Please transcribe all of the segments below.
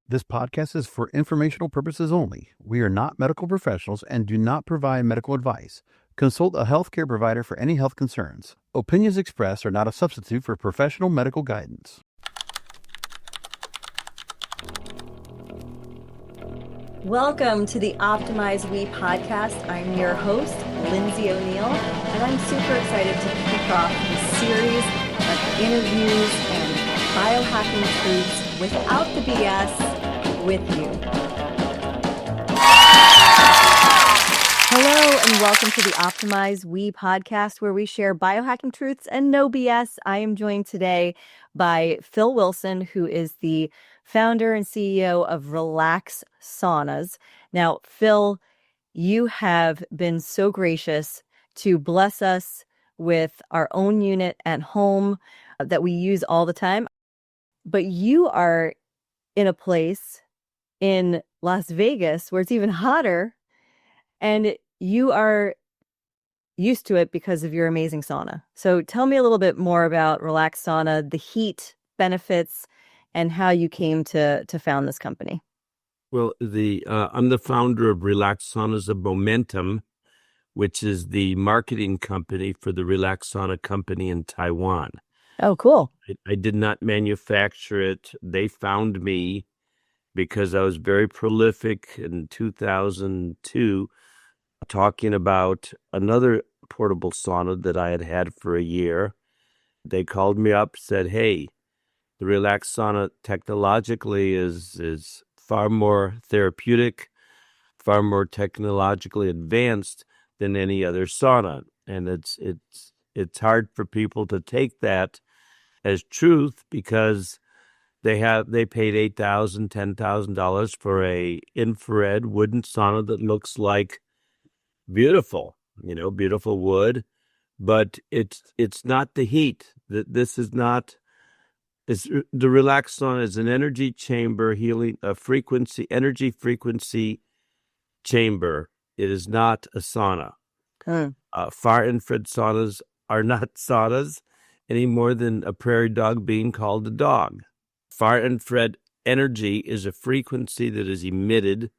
This podcast is for informational purposes only. We are not medical professionals and do not provide medical advice. Consult a healthcare provider for any health concerns. Opinions expressed are not a substitute for professional medical guidance. Welcome to the Optimize We podcast. I'm your host, Lindsay O'Neill, and I'm super excited to kick off this series of interviews and biohacking truths without the BS with you. Hello, and welcome to the Optimize We podcast, where we share biohacking truths and no BS. I am joined today by Phil Wilson, who is the founder and CEO of Relax Saunas. Now, Phil, you have been so gracious to bless us with our own unit at home that we use all the time. But you are in a place in Las Vegas where it's even hotter, and you are used to it because of your amazing sauna. So tell me a little bit more about Relax Sauna, the heat benefits, and how you came to found this company. Well, I'm the founder of Relax Saunas of Momentum, which is the marketing company for the Relax Sauna company in Taiwan. Oh, cool. I did not manufacture it. They found me because I was very prolific in 2002 talking about another portable sauna that I had had for a year. They called me up, said, hey, the Relax Sauna technologically is far more therapeutic, far more technologically advanced than any other sauna. And it's hard for people to take that as truth because they paid $8,000, $10,000 for a infrared wooden sauna that looks like beautiful wood, but it's not the heat. This is not. The Relax Sauna is an energy chamber healing, energy frequency chamber. It is not a sauna. Far infrared saunas are not saunas any more than a prairie dog being called a dog. Far infrared energy is a frequency that is emitted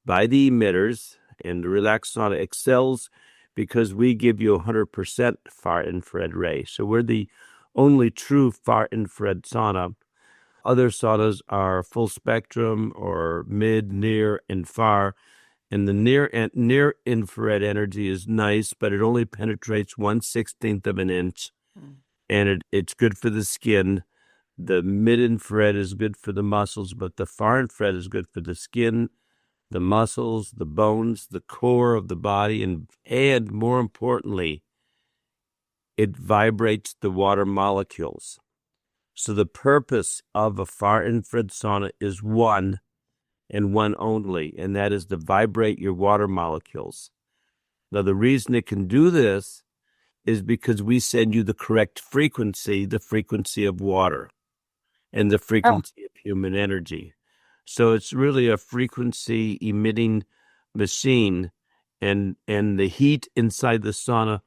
by the emitters, and the Relax Sauna excels because we give you 100% far infrared ray. So we're the only true far infrared sauna. Other saunas are full spectrum or mid, near, and far. And the near infrared energy is nice, but it only penetrates 1/16 of an inch, and it's good for the skin. The mid infrared is good for the muscles, but the far infrared is good for the skin, the muscles, the bones, the core of the body, and more importantly, it vibrates the water molecules. So the purpose of a far infrared sauna is one and one only, and that is to vibrate your water molecules. Now, the reason it can do this is because we send you the correct frequency, the frequency of water, and the frequency of human energy. So it's really a frequency emitting machine, and the heat inside the sauna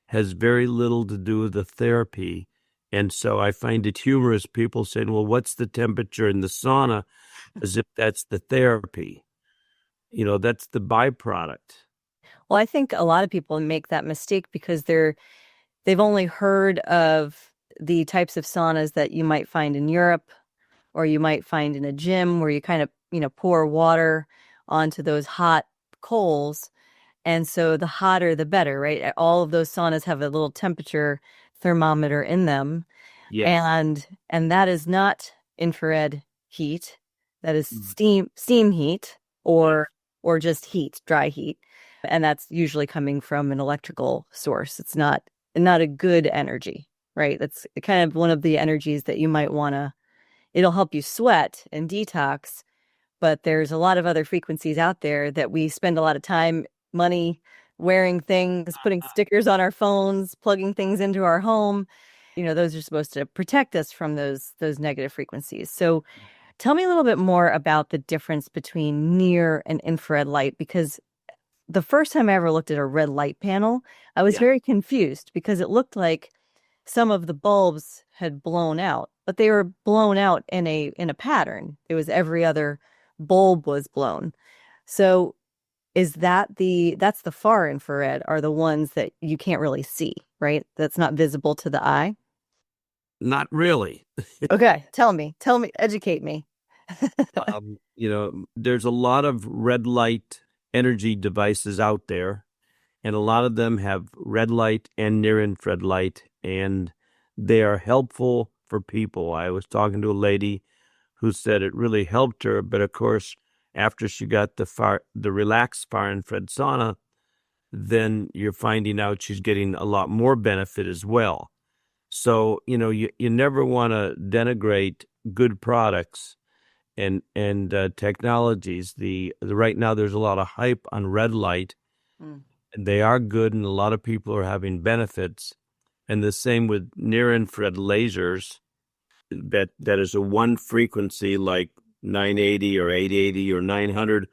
has very little to do with the therapy. And so I find it humorous, people saying, well, what's the temperature in the sauna? As if that's the therapy. That's the byproduct. Well, I think a lot of people make that mistake because they've only heard of the types of saunas that you might find in Europe or you might find in a gym where you kind of, pour water onto those hot coals. And so the hotter, the better, right? All of those saunas have a little temperature thermometer in them. Yes. And that is not infrared heat. That is steam heat or just heat, dry heat. And that's usually coming from an electrical source. It's not a good energy, right? That's kind of one of the energies that you might want to, it'll help you sweat and detox, but there's a lot of other frequencies out there that we spend a lot of time, money, wearing things, putting stickers on our phones, plugging things into our home. Those are supposed to protect us from those negative frequencies. So tell me a little bit more about the difference between near and infrared light, because the first time I ever looked at a red light panel, I was very confused because it looked like some of the bulbs had blown out, but they were blown out in a pattern. It was every other bulb was blown. So is that's the far infrared, are the ones that you can't really see, right? That's not visible to the eye. Not really. Okay, tell me, educate me. There's a lot of red light energy devices out there, and a lot of them have red light and near infrared light, and they are helpful for people. I was talking to a lady who said it really helped her, but of course, after she got the Relax far infrared sauna, then you're finding out she's getting a lot more benefit as well. So, you never want to denigrate good products and technologies. The right now there's a lot of hype on red light. And they are good, and a lot of people are having benefits. And the same with near infrared lasers. That is a one frequency like 980 or 880 or 900.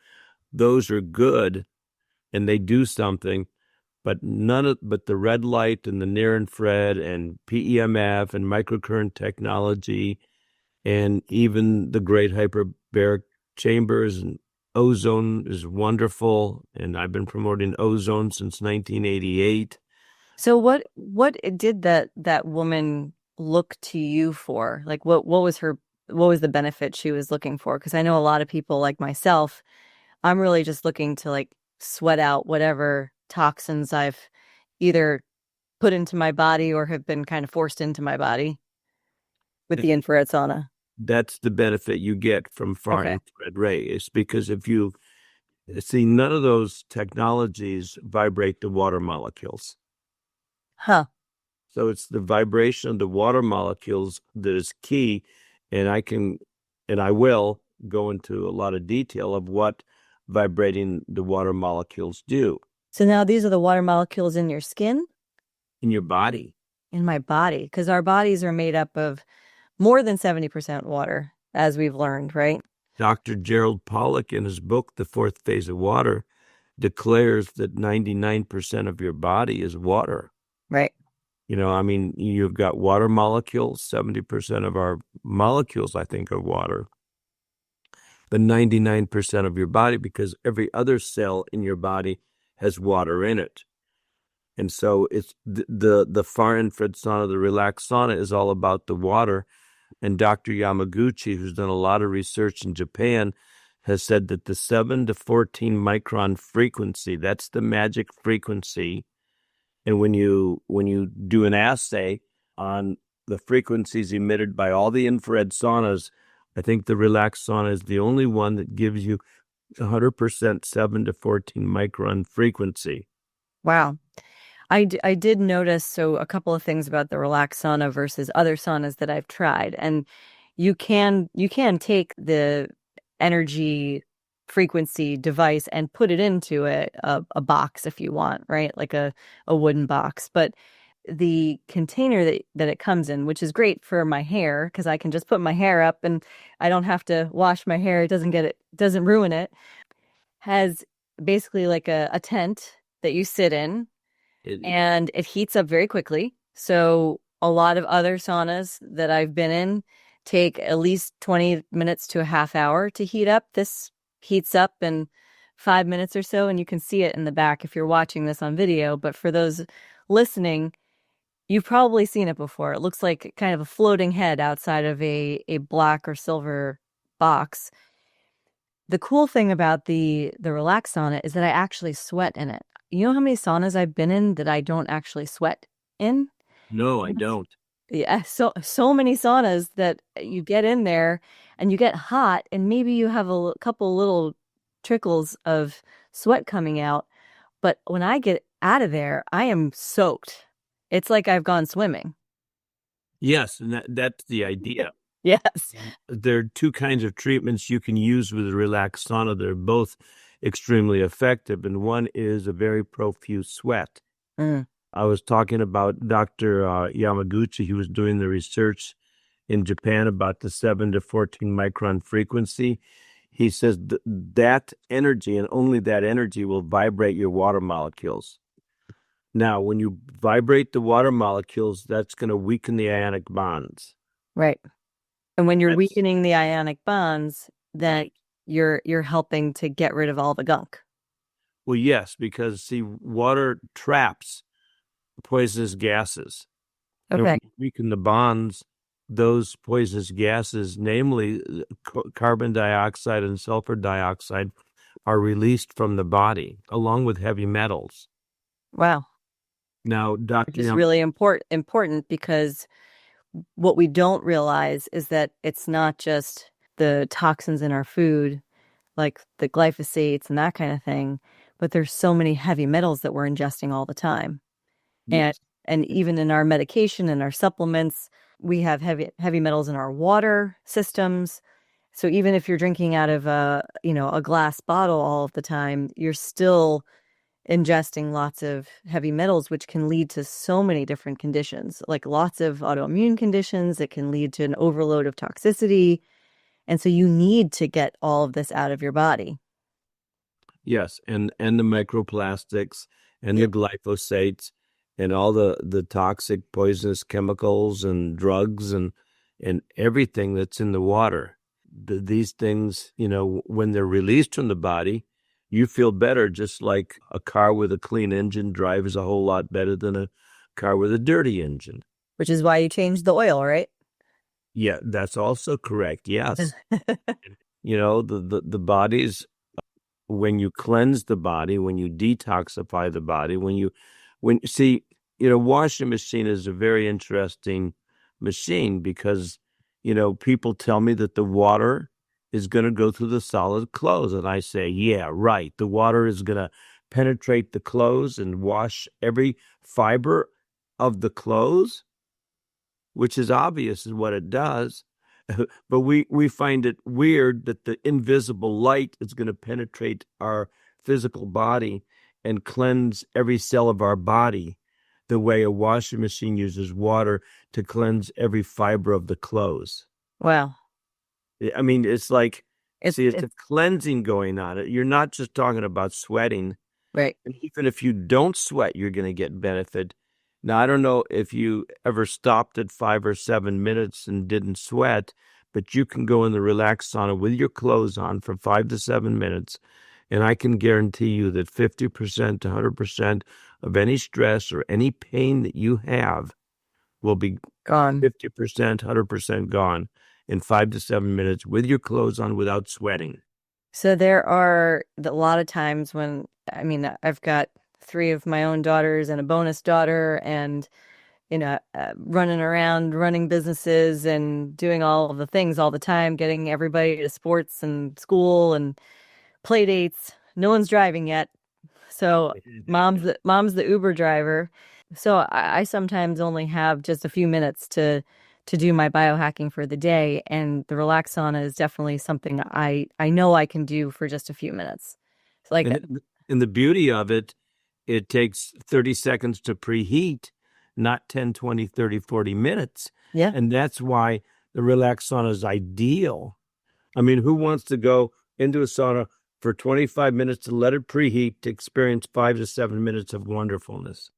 Those are good, and they do something. But but the red light and the near infrared and PEMF and microcurrent technology, and even the great hyperbaric chambers and ozone is wonderful. And I've been promoting ozone since 1988. So what did that woman look to you for? Like what was the benefit she was looking for? Because I know a lot of people like myself, I'm really just looking to like sweat out whatever toxins I've either put into my body or have been kind of forced into my body with the infrared sauna. That's the benefit you get from far infrared rays, because if you see, none of those technologies vibrate the water molecules. Huh. So it's the vibration of the water molecules that is key. And I will go into a lot of detail of what vibrating the water molecules do. So now these are the water molecules in your skin? In your body. In my body, because our bodies are made up of more than 70% water, as we've learned, right? Dr. Gerald Pollack, in his book, The Fourth Phase of Water, declares that 99% of your body is water. Right. You've got water molecules. 70% of our molecules, I think, are water. But 99% of your body, because every other cell in your body has water in it. And so it's the far infrared sauna, the Relax Sauna, is all about the water. And Dr. Yamaguchi, who's done a lot of research in Japan, has said that the 7 to 14 micron frequency, that's the magic frequency. And when you do an assay on the frequencies emitted by all the infrared saunas, I think the Relax Sauna is the only one that gives you 100% 7 to 14 micron frequency. Wow. I did notice, so a couple of things about the Relax Sauna versus other saunas that I've tried. And you can take the energy frequency device and put it into a box if you want, right? Like a wooden box. But the container that it comes in, which is great for my hair, because I can just put my hair up and I don't have to wash my hair. It doesn't ruin it. Has basically like a tent that you sit in, and it heats up very quickly. So a lot of other saunas that I've been in take at least 20 minutes to a half hour to heat up. This heats up in 5 minutes or so, and you can see it in the back if you're watching this on video. But for those listening, you've probably seen it before. It looks like kind of a floating head outside of a black or silver box. The cool thing about the Relax Sauna is that I actually sweat in it. You know how many saunas I've been in that I don't actually sweat in? No, I don't. Yeah, so many saunas that you get in there and you get hot, and maybe you have a couple little trickles of sweat coming out. But when I get out of there, I am soaked. It's like I've gone swimming. Yes, and that's the idea. Yes. There are two kinds of treatments you can use with the Relax Sauna. They're both extremely effective, and one is a very profuse sweat. I was talking about Dr. Yamaguchi, who was doing the research in Japan about the 7 to 14 micron frequency. He says that energy, and only that energy, will vibrate your water molecules. Now, when you vibrate the water molecules, that's going to weaken the ionic bonds. Right. And when you're That's- weakening the ionic bonds, then you're helping to get rid of all the gunk. Well, yes, because see, water traps poisonous gases. And Okay. when you weaken the bonds, those poisonous gases, namely carbon dioxide and sulfur dioxide, are released from the body along with heavy metals. Wow. Now, Which is really important because what we don't realize is that it's not just the toxins in our food, like the glyphosates and that kind of thing, but there's so many heavy metals that we're ingesting all the time. yes. And even in our medication and our supplements, we have heavy metals in our water systems. So even if you're drinking out of a glass bottle all of the time, you're still ingesting lots of heavy metals, which can lead to so many different conditions, like lots of autoimmune conditions. It can lead to an overload of toxicity. And so you need to get all of this out of your body. Yes, and the microplastics and Yep. the glyphosates and all the toxic poisonous chemicals and drugs and everything that's in the water. These things, when they're released from the body, you feel better, just like a car with a clean engine drives a whole lot better than a car with a dirty engine. Which is why you changed the oil, right? Yeah, that's also correct. Yes. The body's, when you cleanse the body, when you detoxify the body, washing machine is a very interesting machine because, people tell me that the water is going to go through the solid clothes. And I say, yeah, right. The water is going to penetrate the clothes and wash every fiber of the clothes, which is obvious is what it does. But we find it weird that the invisible light is going to penetrate our physical body and cleanse every cell of our body the way a washing machine uses water to cleanse every fiber of the clothes. Wow. I mean, it's like, It's it's a cleansing going on. You're not just talking about sweating. right. And even if you don't sweat, you're going to get benefit. Now, I don't know if you ever stopped at 5 or 7 minutes and didn't sweat, but you can go in the Relax Sauna with your clothes on for 5 to 7 minutes, and I can guarantee you that 50% to 100% of any stress or any pain that you have will be Gone. 50%, 100% gone in 5 to 7 minutes with your clothes on without sweating. So there are a lot of times when, I've got 3 of my own daughters and a bonus daughter and, running around, running businesses and doing all of the things all the time, getting everybody to sports and school and play dates. No one's driving yet. So mom's the Uber driver. So I sometimes only have just a few minutes to do my biohacking for the day, and the Relax Sauna is definitely something I know I can do for just a few minutes. It's like And the beauty of it, it takes 30 seconds to preheat, not 10, 20, 30, 40 minutes. yeah. And that's why the Relax Sauna is ideal. I mean, who wants to go into a sauna for 25 minutes to let it preheat to experience 5 to 7 minutes of wonderfulness?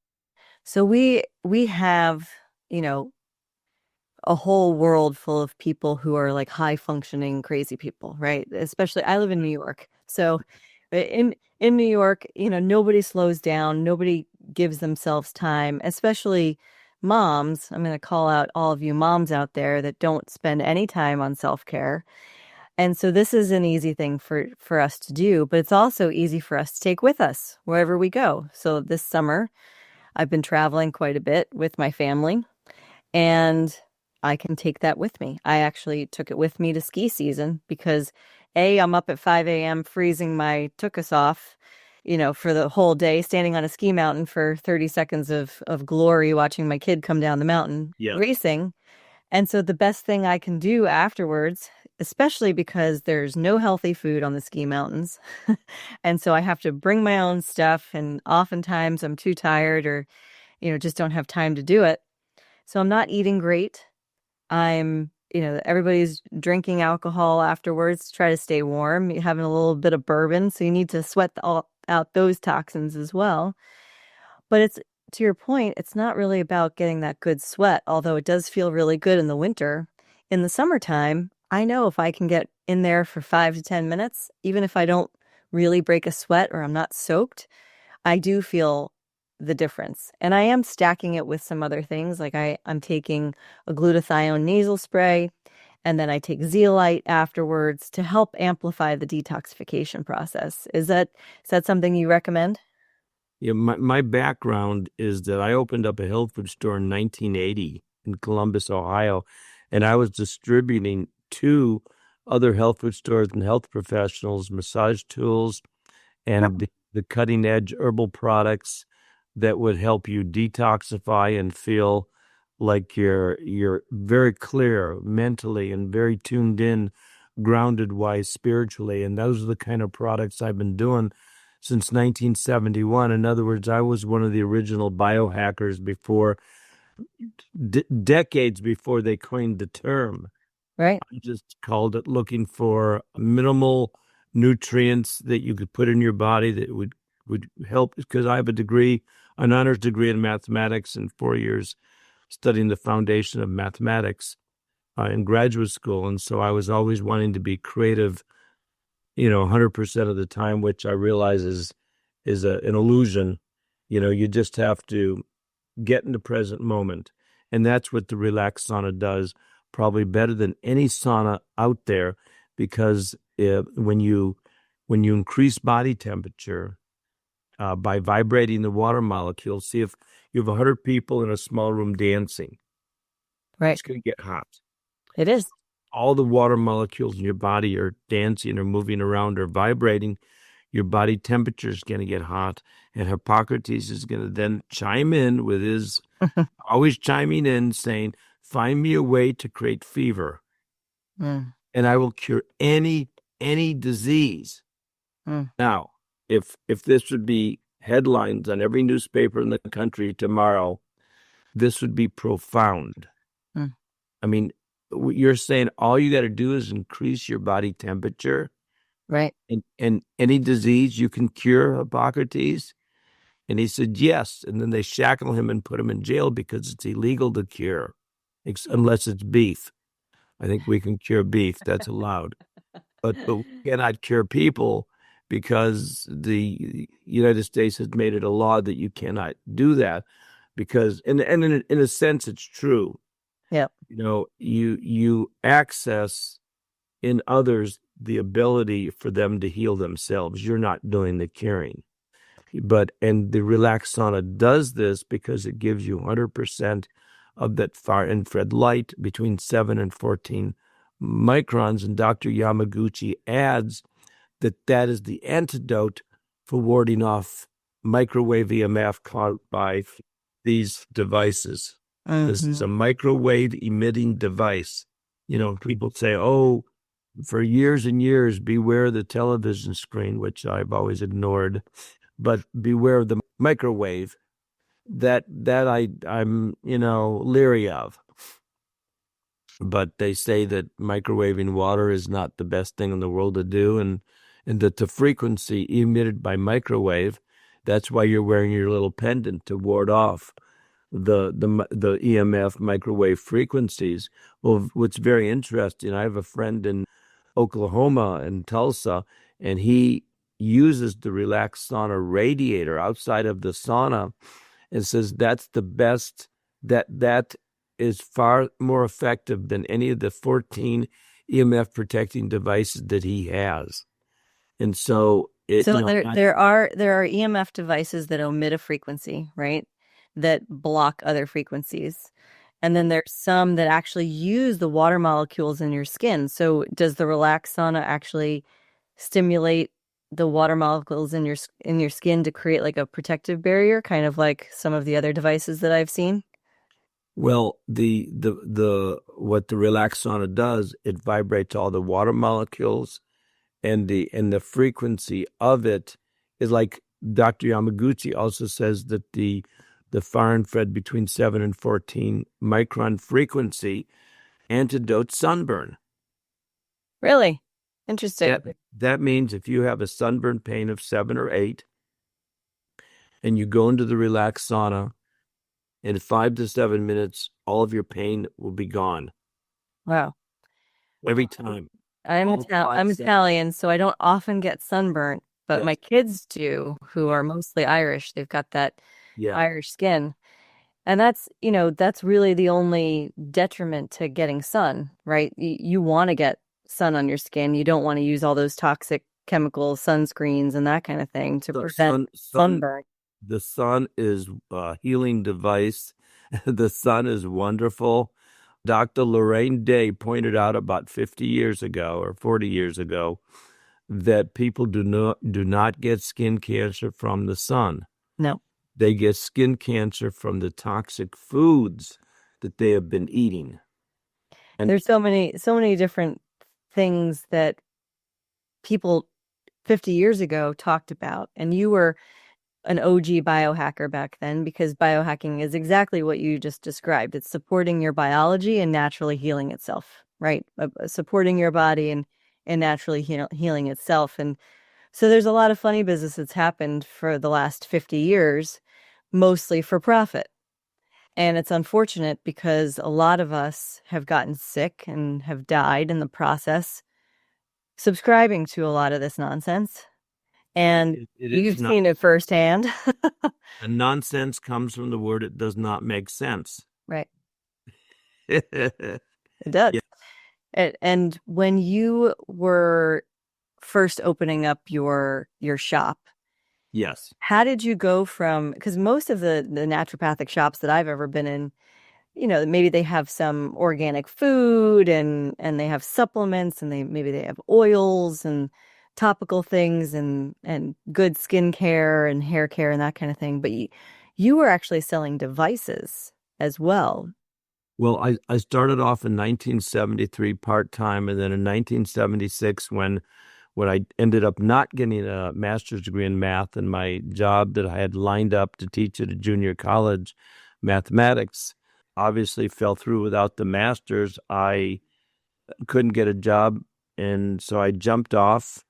So we have, a whole world full of people who are like high functioning crazy people, right? Especially I live in New York. So in New York, nobody slows down, nobody gives themselves time, especially moms. I'm going to call out all of you moms out there that don't spend any time on self-care. And so this is an easy thing for us to do, but it's also easy for us to take with us wherever we go. So this summer, I've been traveling quite a bit with my family, and I can take that with me. I actually took it with me to ski season because I'm up at 5 a.m. freezing my tuchus off, for the whole day, standing on a ski mountain for 30 seconds of glory, watching my kid come down the mountain racing. And so the best thing I can do afterwards, especially because there's no healthy food on the ski mountains. And so I have to bring my own stuff. And oftentimes I'm too tired or, just don't have time to do it. So I'm not eating great. I'm, everybody's drinking alcohol afterwards to try to stay warm, having a little bit of bourbon. So you need to sweat out those toxins as well. But to your point, it's not really about getting that good sweat, although it does feel really good in the winter. In the summertime, I know if I can get in there for 5 to 10 minutes, even if I don't really break a sweat or I'm not soaked, I do feel the difference. And I am stacking it with some other things. Like I'm taking a glutathione nasal spray, and then I take zeolite afterwards to help amplify the detoxification process. Is that something you recommend? Yeah, my background is that I opened up a health food store in 1980 in Columbus, Ohio, and I was distributing to other health food stores and health professionals massage tools and the cutting edge herbal products that would help you detoxify and feel like you're very clear mentally and very tuned in, grounded wise spiritually. And those are the kind of products I've been doing since 1971. In other words, I was one of the original biohackers before decades before they coined the term. Right. I just called it looking for minimal nutrients that you could put in your body that would help, because I have an honors degree in mathematics and 4 years studying the foundation of mathematics in graduate school. And so I was always wanting to be creative, 100% of the time, which I realize is an illusion. You just have to get in the present moment. And that's what the Relax Sauna does, probably better than any sauna out there, because when you increase body temperature by vibrating the water molecules, see if you have 100 people in a small room dancing, right, it's going to get hot. It is. All the water molecules in your body are dancing or moving around or vibrating. Your body temperature is going to get hot, and Hippocrates is going to then chime in with his always chiming in, saying, "Find me a way to create fever, and I will cure any disease." Now, if this would be headlines on every newspaper in the country tomorrow, this would be profound. I mean, you're saying all you got to do is increase your body temperature, right? And any disease you can cure, Hippocrates? And he said, yes. And then they shackle him and put him in jail because it's illegal to cure, unless it's beef. I think we can cure beef. That's allowed. But we cannot cure people because the United States has made it a law that you cannot do that, because, and in a sense, it's true. Yeah. You access in others the ability for them to heal themselves. You're not doing the curing. And the Relax Sauna does this because it gives you 100% of that far infrared light between 7 and 14 microns. And Dr. Yamaguchi adds that is the antidote for warding off microwave EMF caused by these devices. This is a microwave emitting device. People say, oh, for years and years, beware the television screen, which I've always ignored, but beware of the microwave that I'm leery of. But they say that microwaving water is not the best thing in the world to do, and that the frequency emitted by microwave, that's why you're wearing your little pendant to ward off the EMF microwave frequencies. Well, what's very interesting, I have a friend in Oklahoma and Tulsa, and he uses the Relax Sauna radiator outside of the sauna and says that's the best, that is far more effective than any of the 14 EMF protecting devices that he has. And so there are EMF devices that emit a frequency, right, that block other frequencies. And then there's some that actually use the water molecules in your skin. So does the Relax Sauna actually stimulate the water molecules in your skin to create like a protective barrier, kind of like some of the other devices that I've seen? Well, the what the Relax Sauna does, it vibrates all the water molecules, and the frequency of it is like Dr. Yamaguchi also says that the far infrared between 7 and 14 micron frequency antidotes sunburn. Really? Interesting. That means if you have a sunburn pain of 7 or 8 and you go into the Relax Sauna, In 5 to 7 minutes, all of your pain will be gone Wow. every time. I'm All 5 seconds. Italian, so I don't often get sunburnt, but Yes. my kids do, who are mostly Irish. They've got that Yeah. Irish skin. And that's really the only detriment to getting sun, right? You want to get sun on your skin. You don't want to use all those toxic chemical sunscreens and that kind of thing to prevent sunburn. The sun is a healing device. The sun is wonderful. Dr. Lorraine Day pointed out about 50 years ago or 40 years ago that people do not get skin cancer from the sun. No. They get skin cancer from the toxic foods that they have been eating. And there's so many different things that people 50 years ago talked about, and you were an OG biohacker back then, because biohacking is exactly what you just described. It's supporting your biology and naturally healing itself, right? Supporting your body and naturally healing itself. And so there's a lot of funny business that's happened for the last 50 years, mostly for profit. And it's unfortunate because a lot of us have gotten sick and have died in the process subscribing to a lot of this nonsense. And you've seen it firsthand. And nonsense comes from the word it does not make sense. Right. It does. Yeah. And when you were first opening up your shop, yes, how did you go from, because most of the naturopathic shops that I've ever been in, maybe they have some organic food and they have supplements, and maybe they have oils and topical things and good skin care and hair care and that kind of thing. But you were actually selling devices as well. Well, I started off in 1973 part-time, and then in 1976 when I ended up not getting a master's degree in math, and my job that I had lined up to teach at a junior college, mathematics, obviously fell through without the master's. I couldn't get a job, and so I jumped off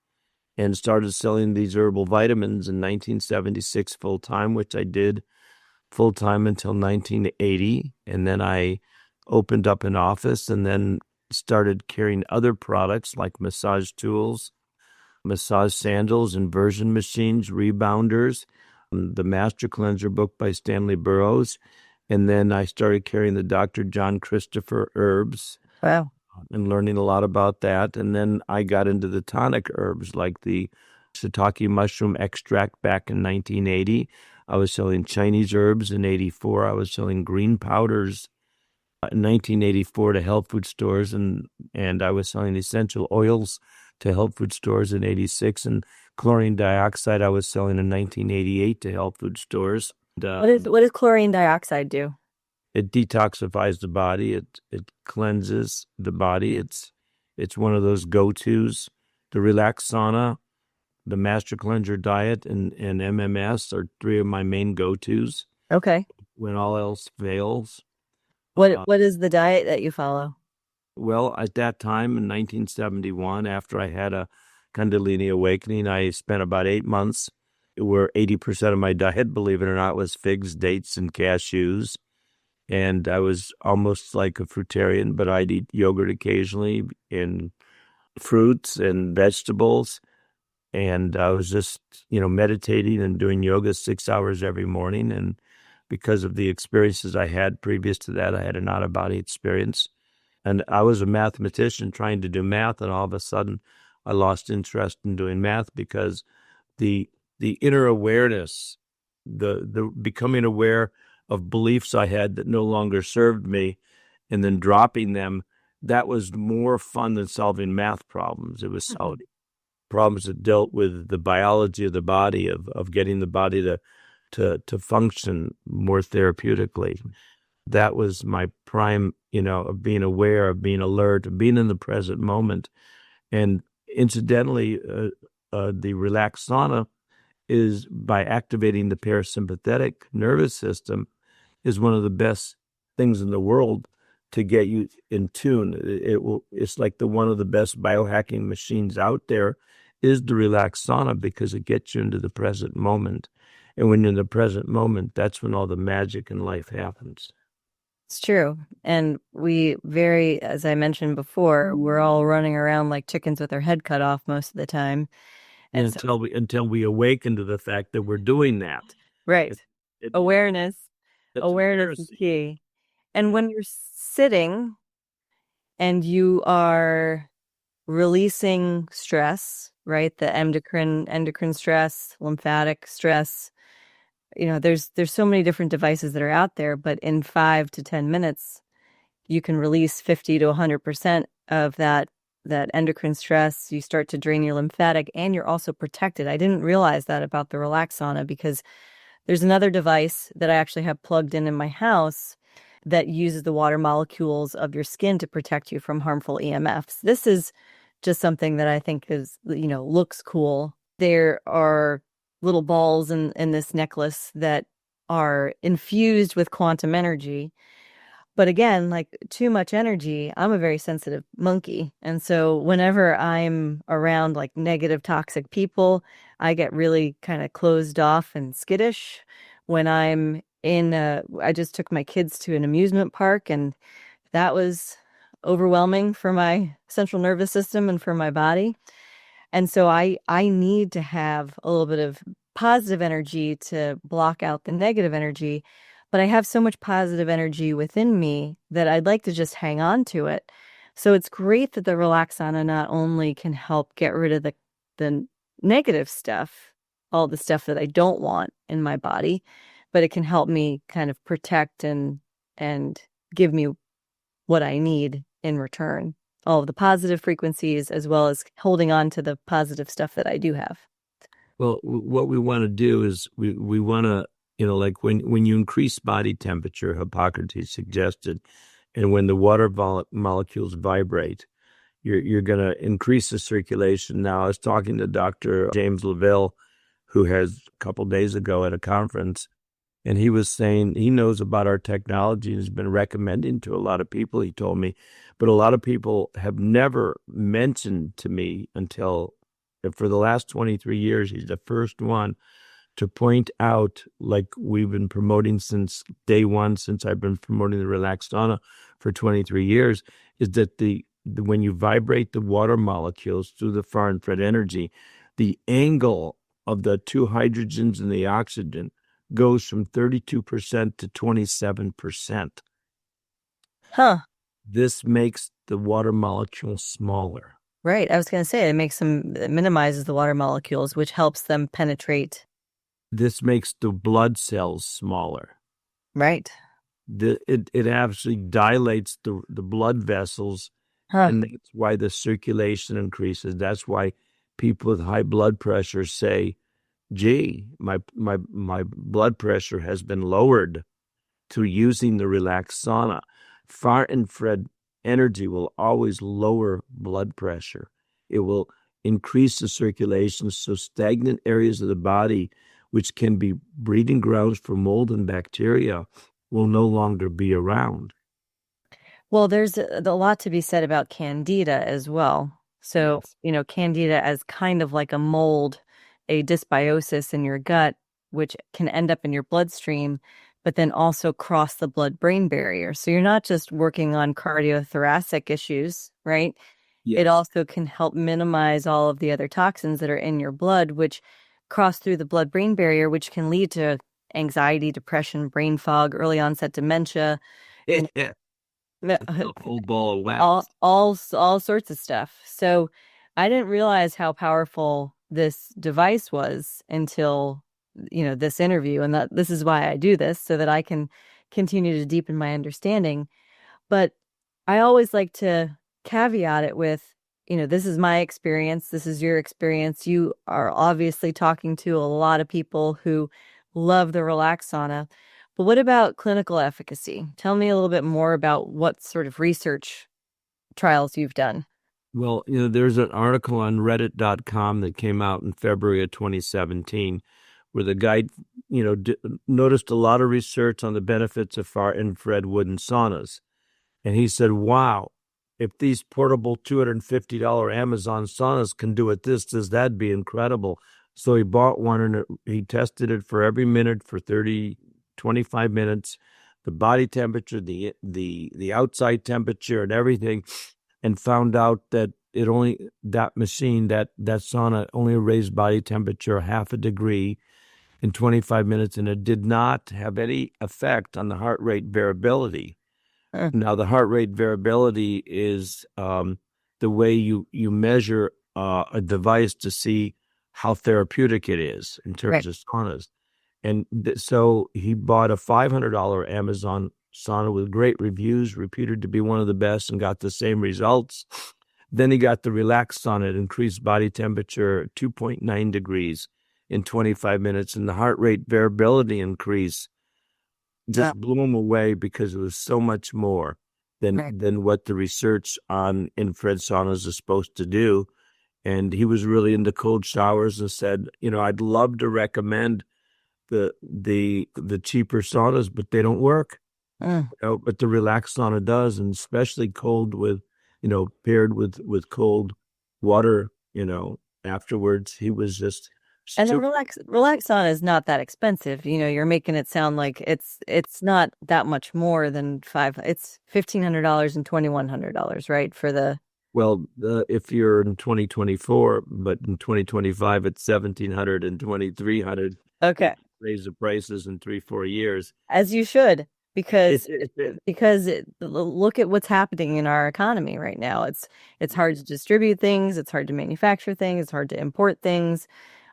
and started selling these herbal vitamins in 1976 full-time, which I did full-time until 1980. And then I opened up an office and then started carrying other products like massage tools, massage sandals, inversion machines, rebounders, the Master Cleanser book by Stanley Burroughs. And then I started carrying the Dr. John Christopher herbs. Wow. And learning a lot about that. And then I got into the tonic herbs like the shiitake mushroom extract back in 1980. I was selling Chinese herbs in 84. I was selling green powders in 1984 to health food stores. And I was selling essential oils to health food stores in 86. And chlorine dioxide I was selling in 1988 to health food stores. What does chlorine dioxide do? It detoxifies the body. It cleanses the body. It's one of those go-tos. The Relax Sauna, the Master Cleanser diet, and MMS are three of my main go-tos. Okay. When all else fails. What is the diet that you follow? Well, at that time in 1971, after I had a Kundalini awakening, I spent about 8 months where 80% of my diet, believe it or not, was figs, dates, and cashews. And I was almost like a fruitarian, but I'd eat yogurt occasionally and fruits and vegetables. And I was just, meditating and doing yoga 6 hours every morning. And because of the experiences I had previous to that, I had an out-of-body experience. And I was a mathematician trying to do math, and all of a sudden I lost interest in doing math because the inner awareness, the becoming aware of beliefs I had that no longer served me, and then dropping them, that was more fun than solving math problems. It was solving problems that dealt with the biology of the body, of getting the body to function more therapeutically. That was my prime, of being aware, of being alert, of being in the present moment. And incidentally, the Relax Sauna is by activating the parasympathetic nervous system is one of the best things in the world to get you in tune. It's like one of the best biohacking machines out there is the Relax Sauna because it gets you into the present moment. And when you're in the present moment, that's when all the magic in life happens. It's true. And as I mentioned before, we're all running around like chickens with our head cut off most of the time. And Until we awaken to the fact that we're doing that. right. Awareness. That's Awareness is heresy. key. And when you're sitting and you are releasing stress, right? The endocrine stress, lymphatic stress, there's so many different devices that are out there, but in 5 to 10 minutes, you can release 50 to 100% of that endocrine stress. You start to drain your lymphatic, and you're also protected. I didn't realize that about the Relax Sauna, because there's another device that I actually have plugged in my house that uses the water molecules of your skin to protect you from harmful EMFs. This is just something that I think is, looks cool. There are little balls in this necklace that are infused with quantum energy. But again, like too much energy, I'm a very sensitive monkey. And so whenever I'm around like negative, toxic people, I get really kind of closed off and skittish. When I just took my kids to an amusement park, and that was overwhelming for my central nervous system and for my body. And so I need to have a little bit of positive energy to block out the negative energy. But I have so much positive energy within me that I'd like to just hang on to it. So it's great that the Relax Sauna not only can help get rid of the negative stuff, all the stuff that I don't want in my body, but it can help me kind of protect and give me what I need in return. All of the positive frequencies, as well as holding on to the positive stuff that I do have. Well, what we want to do is we want to, like when you increase body temperature, Hippocrates suggested, and when the water molecules vibrate, you're going to increase the circulation. Now, I was talking to Dr. James Laville, who has a couple days ago at a conference, and he was saying he knows about our technology and has been recommending to a lot of people, he told me, but a lot of people have never mentioned to me until, for the last 23 years, he's the first one to point out, like we've been promoting since day one, since I've been promoting the Relax Sauna for 23 years, is that when you vibrate the water molecules through the far infrared energy, the angle of the two hydrogens and the oxygen goes from 32% to 27%. Huh. This makes the water molecules smaller. Right. I was going to say it minimizes the water molecules, which helps them penetrate. This makes the blood cells smaller. Right. It actually dilates the blood vessels, and that's why the circulation increases. That's why people with high blood pressure say, gee, my blood pressure has been lowered through using the Relax Sauna. Far infrared energy will always lower blood pressure. It will increase the circulation, so stagnant areas of the body, which can be breeding grounds for mold and bacteria, will no longer be around. Well, there's a lot to be said about candida as well. So, candida as kind of like a mold, a dysbiosis in your gut, which can end up in your bloodstream, but then also cross the blood-brain barrier. So you're not just working on cardiothoracic issues, right? Yes. It also can help minimize all of the other toxins that are in your blood, which cross through the blood-brain barrier, which can lead to anxiety, depression, brain fog, early onset dementia. A whole ball of wax. All sorts of stuff. So I didn't realize how powerful this device was until this interview, and that this is why I do this, so that I can continue to deepen my understanding. But I always like to caveat it with, this is my experience, this is your experience. You are obviously talking to a lot of people who love the Relax Sauna. But what about clinical efficacy? Tell me a little bit more about what sort of research trials you've done. Well, there's an article on reddit.com that came out in February of 2017 where the guy, noticed a lot of research on the benefits of far infrared wooden saunas. And he said, wow, if these portable $250 Amazon saunas can do it, that'd be incredible. So he bought one, and he tested it for every minute for 25 minutes, the body temperature, the outside temperature, and everything, and found out that that sauna only raised body temperature half a degree in 25 minutes, and it did not have any effect on the heart rate variability. Now, the heart rate variability is the way you measure a device to see how therapeutic it is in terms of saunas. And so he bought a $500 Amazon sauna with great reviews, reputed to be one of the best, and got the same results. Then he got the Relax Sauna. It increased body temperature 2.9 degrees in 25 minutes, and the heart rate variability increase just blew him away because it was so much more than what the research on infrared saunas is supposed to do. And he was really into cold showers and said, I'd love to recommend the cheaper saunas, but they don't work. But the Relax Sauna does, and especially cold paired with cold water, afterwards. He was just And the relax sauna is not that expensive. You're making it sound like it's not that much more than it's $1,500 and $2,100, right? For the Well, if you're in 2024, but in 2025, it's $1,700 and $2,300. Okay. Raise the prices in 3-4 years. As you should, because look at what's happening in our economy right now. It's hard to distribute things. It's hard to manufacture things. It's hard to import things,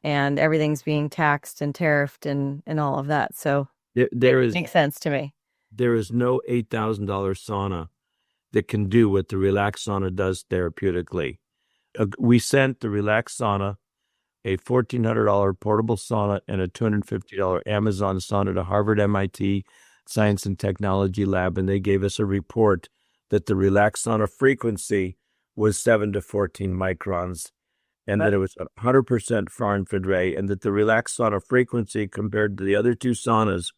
and everything's being taxed and tariffed and all of that. So it makes sense to me. There is no $8,000 sauna that can do what the Relax Sauna does therapeutically. We sent the Relax Sauna, a $1,400 portable sauna, and a $250 Amazon sauna to Harvard MIT Science and Technology Lab, and they gave us a report that the Relax Sauna frequency was 7 to 14 microns, and that it was 100% far infrared, and that the Relax Sauna frequency compared to the other two saunas,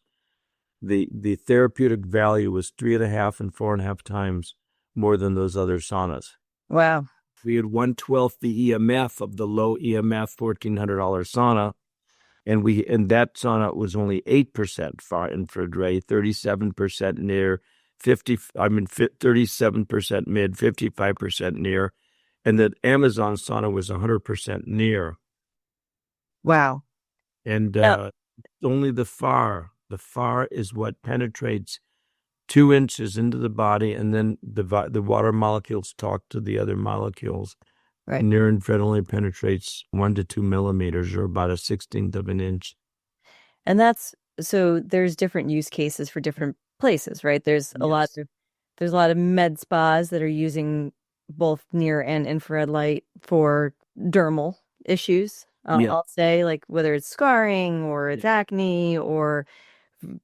the therapeutic value was 3.5 and 4.5 times more than those other saunas. Wow. We had 1/12 the EMF of the low EMF $1,400 sauna, and that sauna was only 8% far infrared, 37% near, 37% mid, 55% near, and the Amazon sauna was 100% near. Wow. And only the far is what penetrates 2 inches into the body, and then the water molecules talk to the other molecules. Right. Near infrared only penetrates 1 to 2 millimeters, or about a 1/16 of an inch. And so there's different use cases for different places, right? There's a lot of med spas that are using both near and infrared light for dermal issues. I'll say, like, whether it's scarring or it's acne or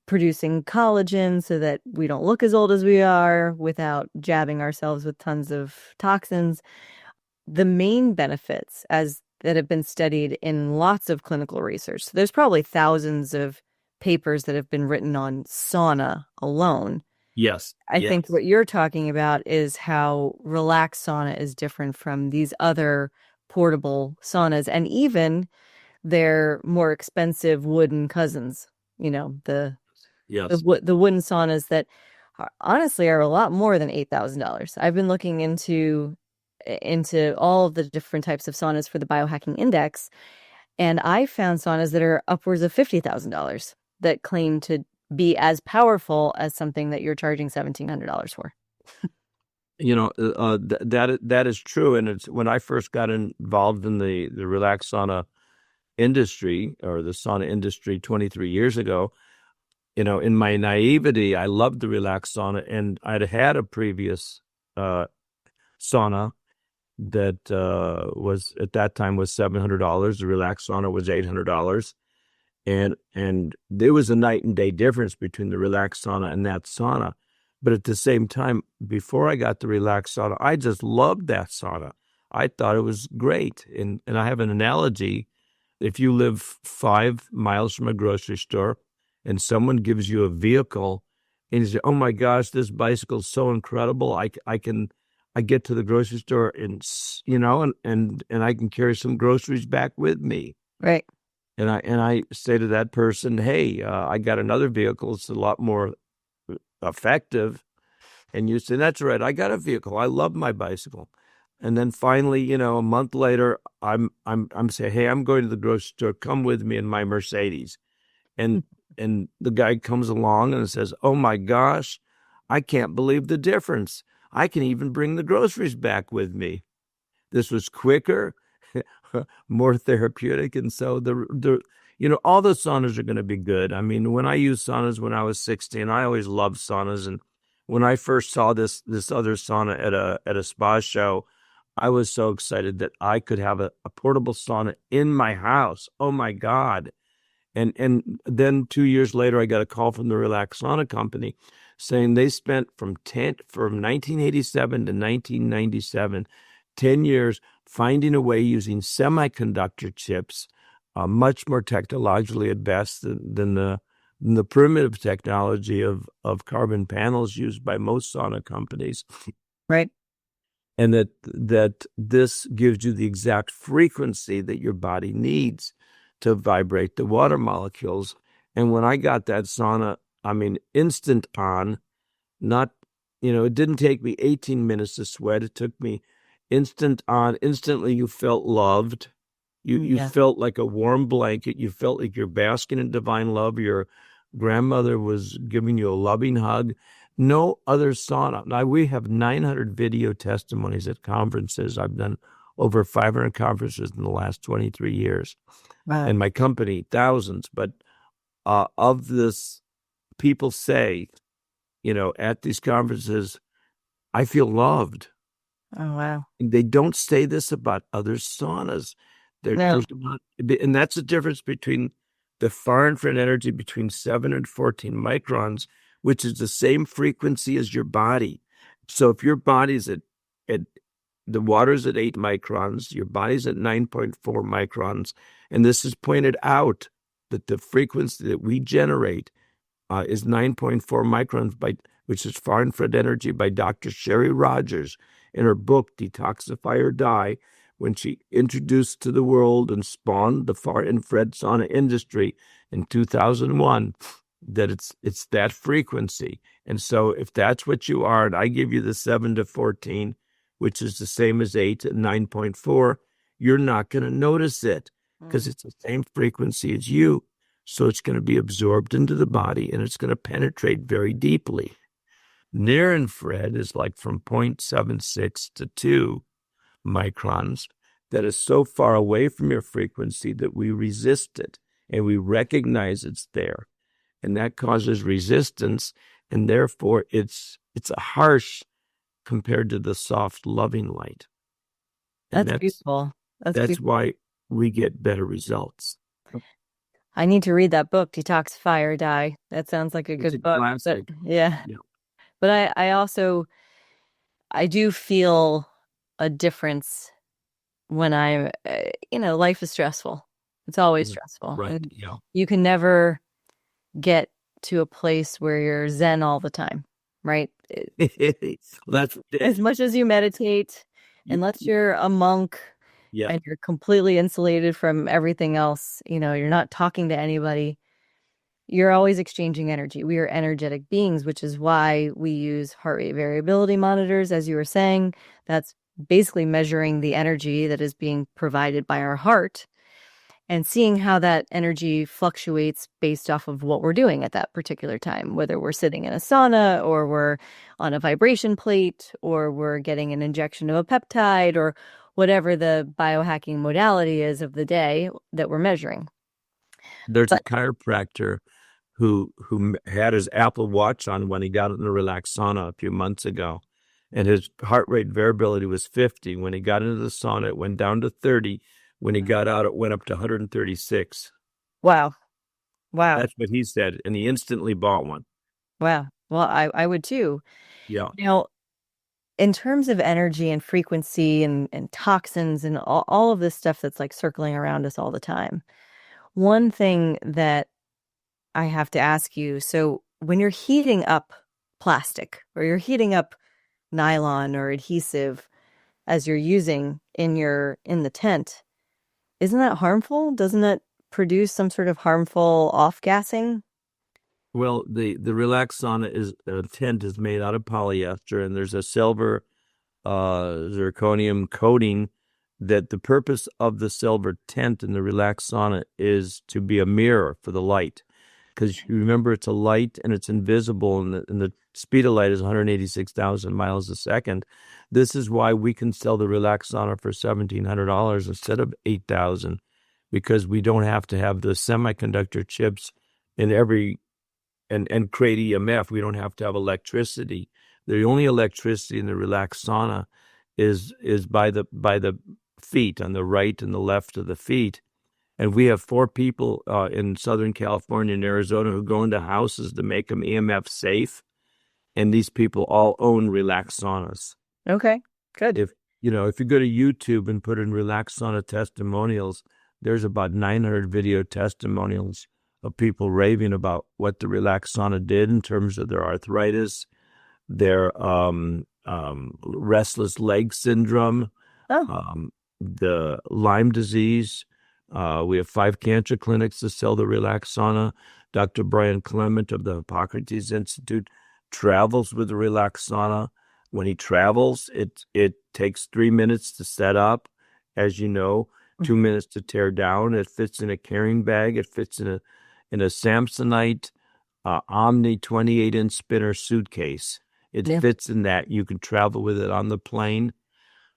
producing collagen so that we don't look as old as we are without jabbing ourselves with tons of toxins. The main benefits that have been studied in lots of clinical research. So there's probably thousands of papers that have been written on sauna alone. Yes. I think what you're talking about is how Relax Sauna is different from these other portable saunas, and even their more expensive wooden cousins. The wooden saunas that honestly are a lot more than $8,000. I've been looking into all of the different types of saunas for the Biohacking Index, and I found saunas that are upwards of $50,000 that claim to be as powerful as something that you're charging $1,700 for. That is true, and it's when I first got involved in the Relax Sauna industry, or the sauna industry 23 years ago, in my naivety, I loved the Relax Sauna, and I'd had a previous sauna that was at that time was $700. The Relax Sauna was $800, and there was a night and day difference between the Relax Sauna and that sauna. But at the same time, before I got the Relax Sauna, I just loved that sauna. I thought it was great, and I have an analogy. If you live 5 miles from a grocery store and someone gives you a vehicle and you say, "Oh my gosh, this bicycle is so incredible. I get to the grocery store and I can carry some groceries back with me." Right. I say to that person, hey, I got another vehicle. It's a lot more effective. And you say, that's right. I got a vehicle. I love my bicycle. And then finally, a month later, I'm saying, hey, I'm going to the grocery store. Come with me in my Mercedes. And the guy comes along and says, oh my gosh, I can't believe the difference. I can even bring the groceries back with me. This was quicker, more therapeutic. And so all the saunas are going to be good. I mean, when I used saunas when I was 16, I always loved saunas. And when I first saw this other sauna at a spa show, I was so excited that I could have a portable sauna in my house. Oh my God. And then 2 years later, I got a call from the Relax Sauna company saying they spent from 1987 to 1997, 10 years finding a way using semiconductor chips, much more technologically advanced than the primitive technology of carbon panels used by most sauna companies. Right. And that this gives you the exact frequency that your body needs to vibrate the water molecules. And when I got that sauna, I mean, instant on, not, it didn't take me 18 minutes to sweat. It took me instant on. Instantly, you felt loved. You felt like a warm blanket. You felt like you're basking in divine love. Your grandmother was giving you a loving hug. No other sauna. Now, we have 900 video testimonies at conferences. I've done over 500 conferences in the last 23 years. Wow. And my company, thousands. But of this, people say, at these conferences, I feel loved. Oh, wow. They don't say this about other saunas. No. And that's the difference between the far infrared energy between 7 and 14 microns, which is the same frequency as your body. So if your body's at the water's at 8 microns, your body's at 9.4 microns, and this is pointed out that the frequency that we generate is 9.4 microns, which is far infrared energy, by Dr. Sherry Rogers in her book, Detoxify or Die, when she introduced to the world and spawned the far infrared sauna industry in 2001, that it's that frequency. And so if that's what you are, and I give you the 7 to 14, which is the same as 8 and 9.4, you're not going to notice it because it's the same frequency as you. So it's going to be absorbed into the body and it's going to penetrate very deeply. Near infrared is like from 0.76 to 2 microns, that is so far away from your frequency that we resist it and we recognize it's there. And that causes resistance, and therefore it's a harsh compared to the soft, loving light. That's beautiful. That's why we get better results. I need to read that book, Detoxify or Die. That sounds like a good book. Classic. Yeah. But I do feel a difference when I'm, life is stressful. It's always stressful. Right. And yeah. you can never get to a place where you're zen all the time, right? That's as much as you meditate, unless you're a monk and you're completely insulated from everything else, you're not talking to anybody. You're always exchanging energy. We are energetic beings, which is why we use heart rate variability monitors, as you were saying. That's basically measuring the energy that is being provided by our heart and seeing how that energy fluctuates based off of what we're doing at that particular time, whether we're sitting in a sauna or we're on a vibration plate or we're getting an injection of a peptide or whatever the biohacking modality is of the day that we're measuring. There's a chiropractor who had his Apple Watch on when he got in the Relax Sauna a few months ago, and his heart rate variability was 50. When he got into the sauna, it went down to 30. When he got out, it went up to 136. Wow. That's what he said, and he instantly bought one. Wow. Well, I would too. Yeah. Now, in terms of energy and frequency and toxins and all of this stuff that's like circling around us all the time, one thing that I have to ask you, so when you're heating up plastic or you're heating up nylon or adhesive as you're using in the tent, isn't that harmful? Doesn't that produce some sort of harmful off-gassing? Well, the Relax Sauna tent is made out of polyester, and there's a silver zirconium coating. That the purpose of the silver tent in the Relax Sauna is to be a mirror for the light, because you remember it's a light and it's invisible, and the speed of light is 186,000 miles a second. This is why we can sell the Relax Sauna for $1,700 instead of $8,000, because we don't have to have the semiconductor chips in every and create EMF. We don't have to have electricity. The only electricity in the Relax Sauna is by the feet, on the right and the left of the feet. And we have 4 people in Southern California and Arizona who go into houses to make them EMF safe. And these people all own Relax Saunas. Okay, good. If you go to YouTube and put in Relax Sauna testimonials, there's about 900 video testimonials of people raving about what the Relax Sauna did in terms of their arthritis, their restless leg syndrome, the Lyme disease. We have 5 cancer clinics to sell the Relax Sauna. Dr. Brian Clement of the Hippocrates Institute travels with the Relax Sauna. When he travels, it takes 3 minutes to set up, as you know, 2 minutes to tear down. It fits in a carrying bag. It fits in a Samsonite Omni 28-inch spinner suitcase. It fits in that. You can travel with it on the plane.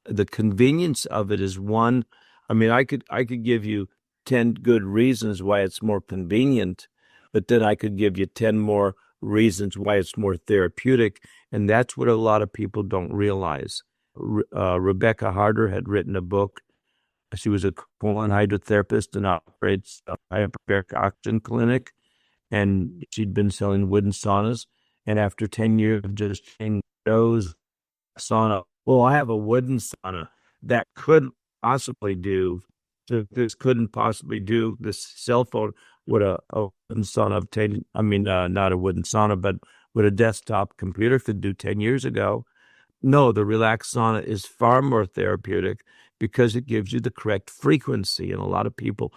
The convenience of it is one. I mean, I could give you 10 good reasons why it's more convenient, but then I could give you 10 more reasons why it's more therapeutic, and that's what a lot of people don't realize. Rebecca Harder had written a book. She was a colon hydrotherapist and operates a hyperbaric oxygen clinic, and she'd been selling wooden saunas. And after 10 years of just saying those sauna, well, I have a wooden sauna that could possibly do. This couldn't possibly do. This cell phone would a wooden sauna obtain. I mean, not a wooden sauna, but what a desktop computer could do 10 years ago. No, the Relax Sauna is far more therapeutic because it gives you the correct frequency. And a lot of people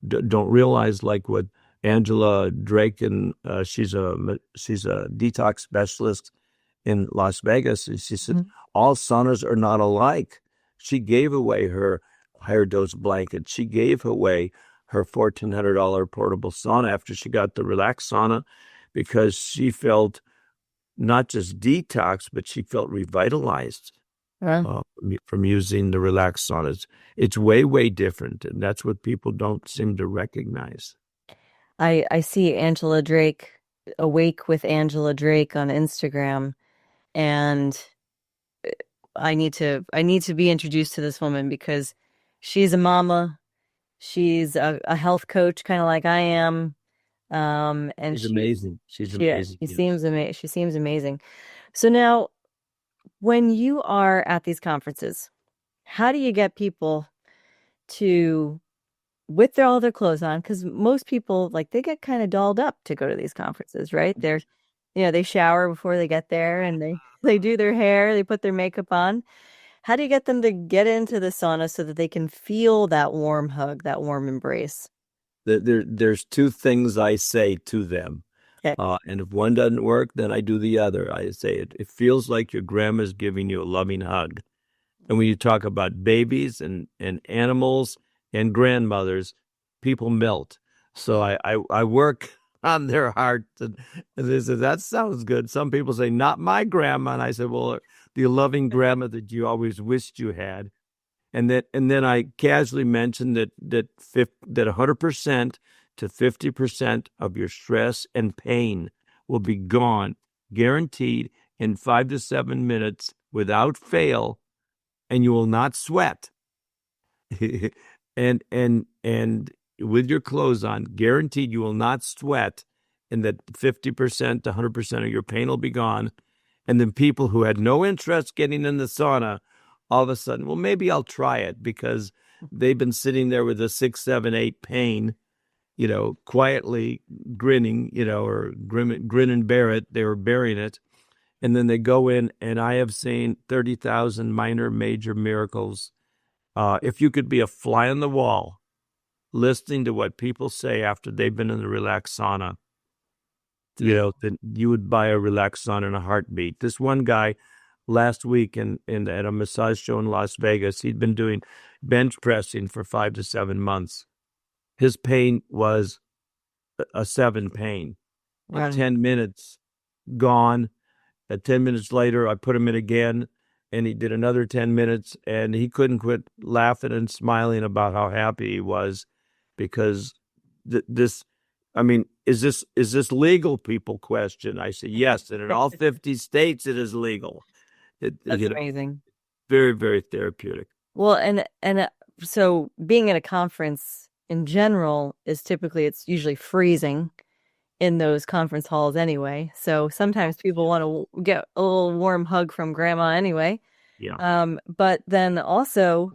don't realize, like what Angela Drake, and she's a detox specialist in Las Vegas. She said, all saunas are not alike. She gave away her higher dose blanket. She gave away her $1,400 portable sauna after she got the Relax Sauna, because she felt not just detox, but she felt revitalized from using the Relax Saunas. It's way, way different, and that's what people don't seem to recognize. I see Angela Drake, Awake with Angela Drake on Instagram, and I need to be introduced to this woman because she's a mama. She's a health coach, kind of like I am. And she's amazing. She's amazing. She seems amazing. So now, when you are at these conferences, how do you get people to, with all their clothes on? Because most people, like, they get kind of dolled up to go to these conferences, right? They're, they shower before they get there, and they do their hair, they put their makeup on. How do you get them to get into the sauna so that they can feel that warm hug, that warm embrace? There's 2 things I say to them. Okay. And if one doesn't work, then I do the other. I say it feels like your grandma's giving you a loving hug. And when you talk about babies and animals and grandmothers, people melt. So I work on their heart. And they say, that sounds good. Some people say, not my grandma. And I said, well, the loving grandma that you always wished you had. And then I casually mentioned that 100% to 50% of your stress and pain will be gone, guaranteed, in 5 to 7 minutes without fail, and you will not sweat. and with your clothes on, guaranteed you will not sweat, and that 50% to 100% of your pain will be gone. And then people who had no interest getting in the sauna, all of a sudden, well, maybe I'll try it, because they've been sitting there with a 6, 7, 8 pain, quietly grinning, or grin and bear it. They were bearing it. And then they go in, and I have seen 30,000 minor, major miracles. If you could be a fly on the wall, listening to what people say after they've been in the Relax Sauna. That you would buy a Relax Sauna in a heartbeat. This one guy last week at a massage show in Las Vegas, he'd been doing bench pressing for 5 to 7 months. His pain was a 7 pain. Right. 10 minutes gone. At 10 minutes later, I put him in again, and he did another 10 minutes, and he couldn't quit laughing and smiling about how happy he was, because this, I mean, is this legal? People question. I say yes, and in all 50 states it is legal. That's amazing. Very, very therapeutic. Well, and so being at a conference in general is typically, it's usually freezing in those conference halls anyway. So sometimes people want to get a little warm hug from grandma anyway. Yeah. But then also,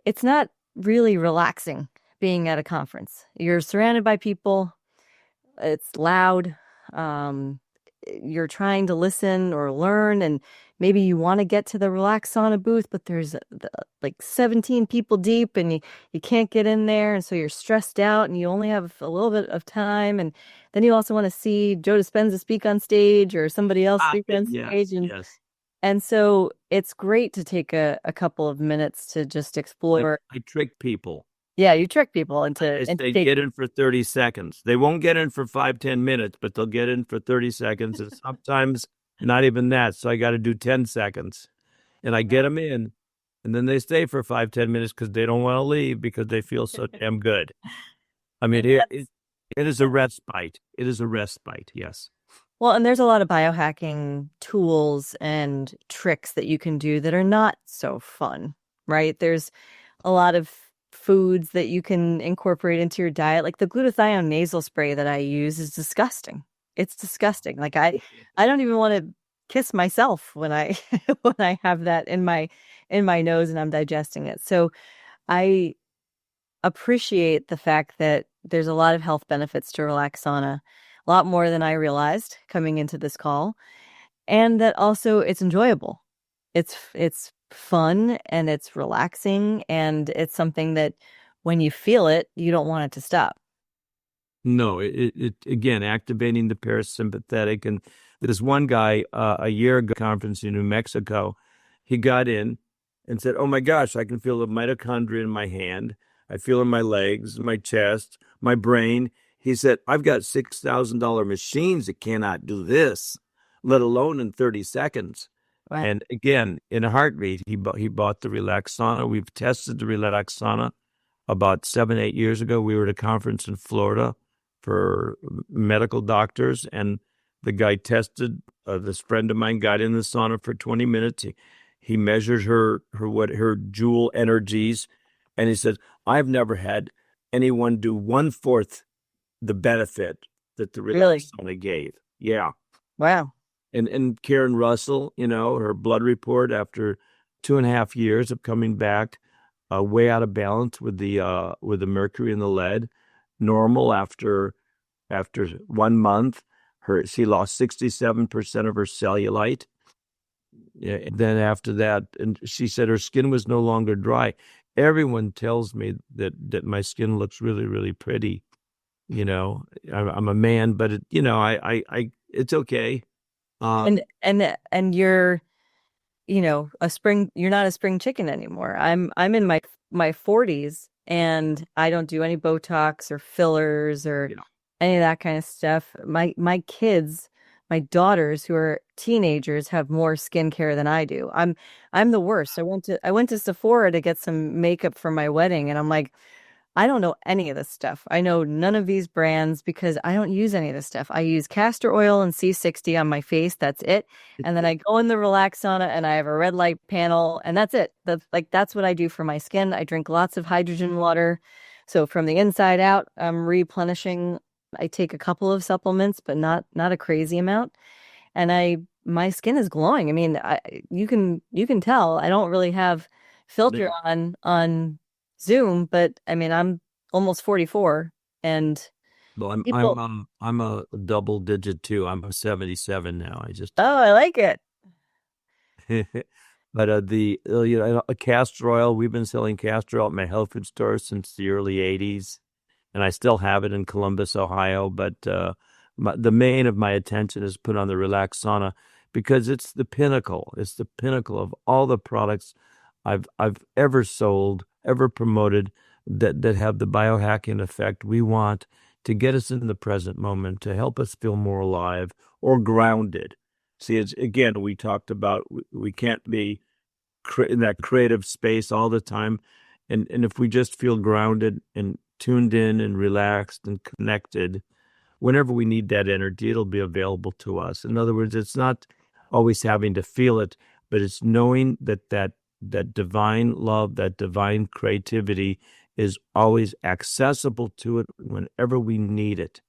it's not really relaxing being at a conference. You're surrounded by people. It's loud. You're trying to listen or learn, and maybe you want to get to the Relax Sauna booth, but there's like 17 people deep, and you can't get in there, and so you're stressed out, and you only have a little bit of time, and then you also want to see Joe Dispenza speak on stage or somebody else speak on stage, and so it's great to take a couple of minutes to just explore. I trick people. Yeah, you trick people into they get in for 30 seconds. They won't get in for 5-10 minutes, but they'll get in for 30 seconds, and sometimes not even that. So I got to do 10 seconds, and I get them in, and then they stay for 5-10 minutes because they don't want to leave because they feel so damn good. I mean, it is a respite. It is a respite. Yes. Well, and there's a lot of biohacking tools and tricks that you can do that are not so fun, right? There's a lot of foods that you can incorporate into your diet. Like the glutathione nasal spray that I use is disgusting. It's disgusting. Like I don't even want to kiss myself when I when I have that in my nose and I'm digesting it. So I appreciate the fact that there's a lot of health benefits to Relax Sauna, a lot more than I realized coming into this call, and that also it's enjoyable. It's fun and it's relaxing, and it's something that when you feel it, you don't want it to stop. No, it again, activating the parasympathetic. And this one guy, a year ago, conference in New Mexico, he got in and said, "Oh my gosh, I can feel the mitochondria in my hand. I feel in my legs, my chest, my brain." He said, "I've got $6,000 machines that cannot do this, let alone in 30 seconds. Right. And again, in a heartbeat, he bought the Relax Sauna. We've tested the Relax Sauna about 7-8 years ago. We were at a conference in Florida for medical doctors, and the guy tested. This friend of mine got in the sauna for 20 minutes. He measured her joule energies, and he said, "I've never had anyone do 1/4 the benefit that the Relax Sauna gave." Yeah. Wow. And Karen Russell, her blood report after 2.5 years of coming back, way out of balance with the mercury and the lead, normal after 1 month. She lost 67% of her cellulite. Yeah, and then after that, and she said her skin was no longer dry. Everyone tells me that my skin looks really, really pretty. I'm a man, but it's okay. And you're, you're not a spring chicken anymore. I'm in my 40s, and I don't do any Botox or fillers or any of that kind of stuff. My kids, my daughters who are teenagers, have more skincare than I do. I'm the worst. I went to Sephora to get some makeup for my wedding, and I'm like, I don't know any of this stuff. I know none of these brands because I don't use any of this stuff. I use castor oil and C60 on my face. That's it. And then I go in the Relax Sauna and I have a red light panel, and that's it. That's what I do for my skin. I drink lots of hydrogen water. So from the inside out, I'm replenishing. I take a couple of supplements, but not a crazy amount. And my skin is glowing. I mean, you can tell I don't really have filter on Zoom, but I mean, I'm almost 44, and well, I'm a double digit too. I'm a 77 now. I like it. But castor oil, we've been selling castor oil at my health food store since the early 80s, and I still have it in Columbus, Ohio. But the main of my attention is put on the Relax Sauna because it's the pinnacle. It's the pinnacle of all the products I've ever sold, ever promoted that have the biohacking effect we want to get us in the present moment, to help us feel more alive or grounded. See, it's, again, we talked about we can't be in that creative space all the time. And if we just feel grounded and tuned in and relaxed and connected, whenever we need that energy, it'll be available to us. In other words, it's not always having to feel it, but it's knowing that divine love, that divine creativity is always accessible to it whenever we need it.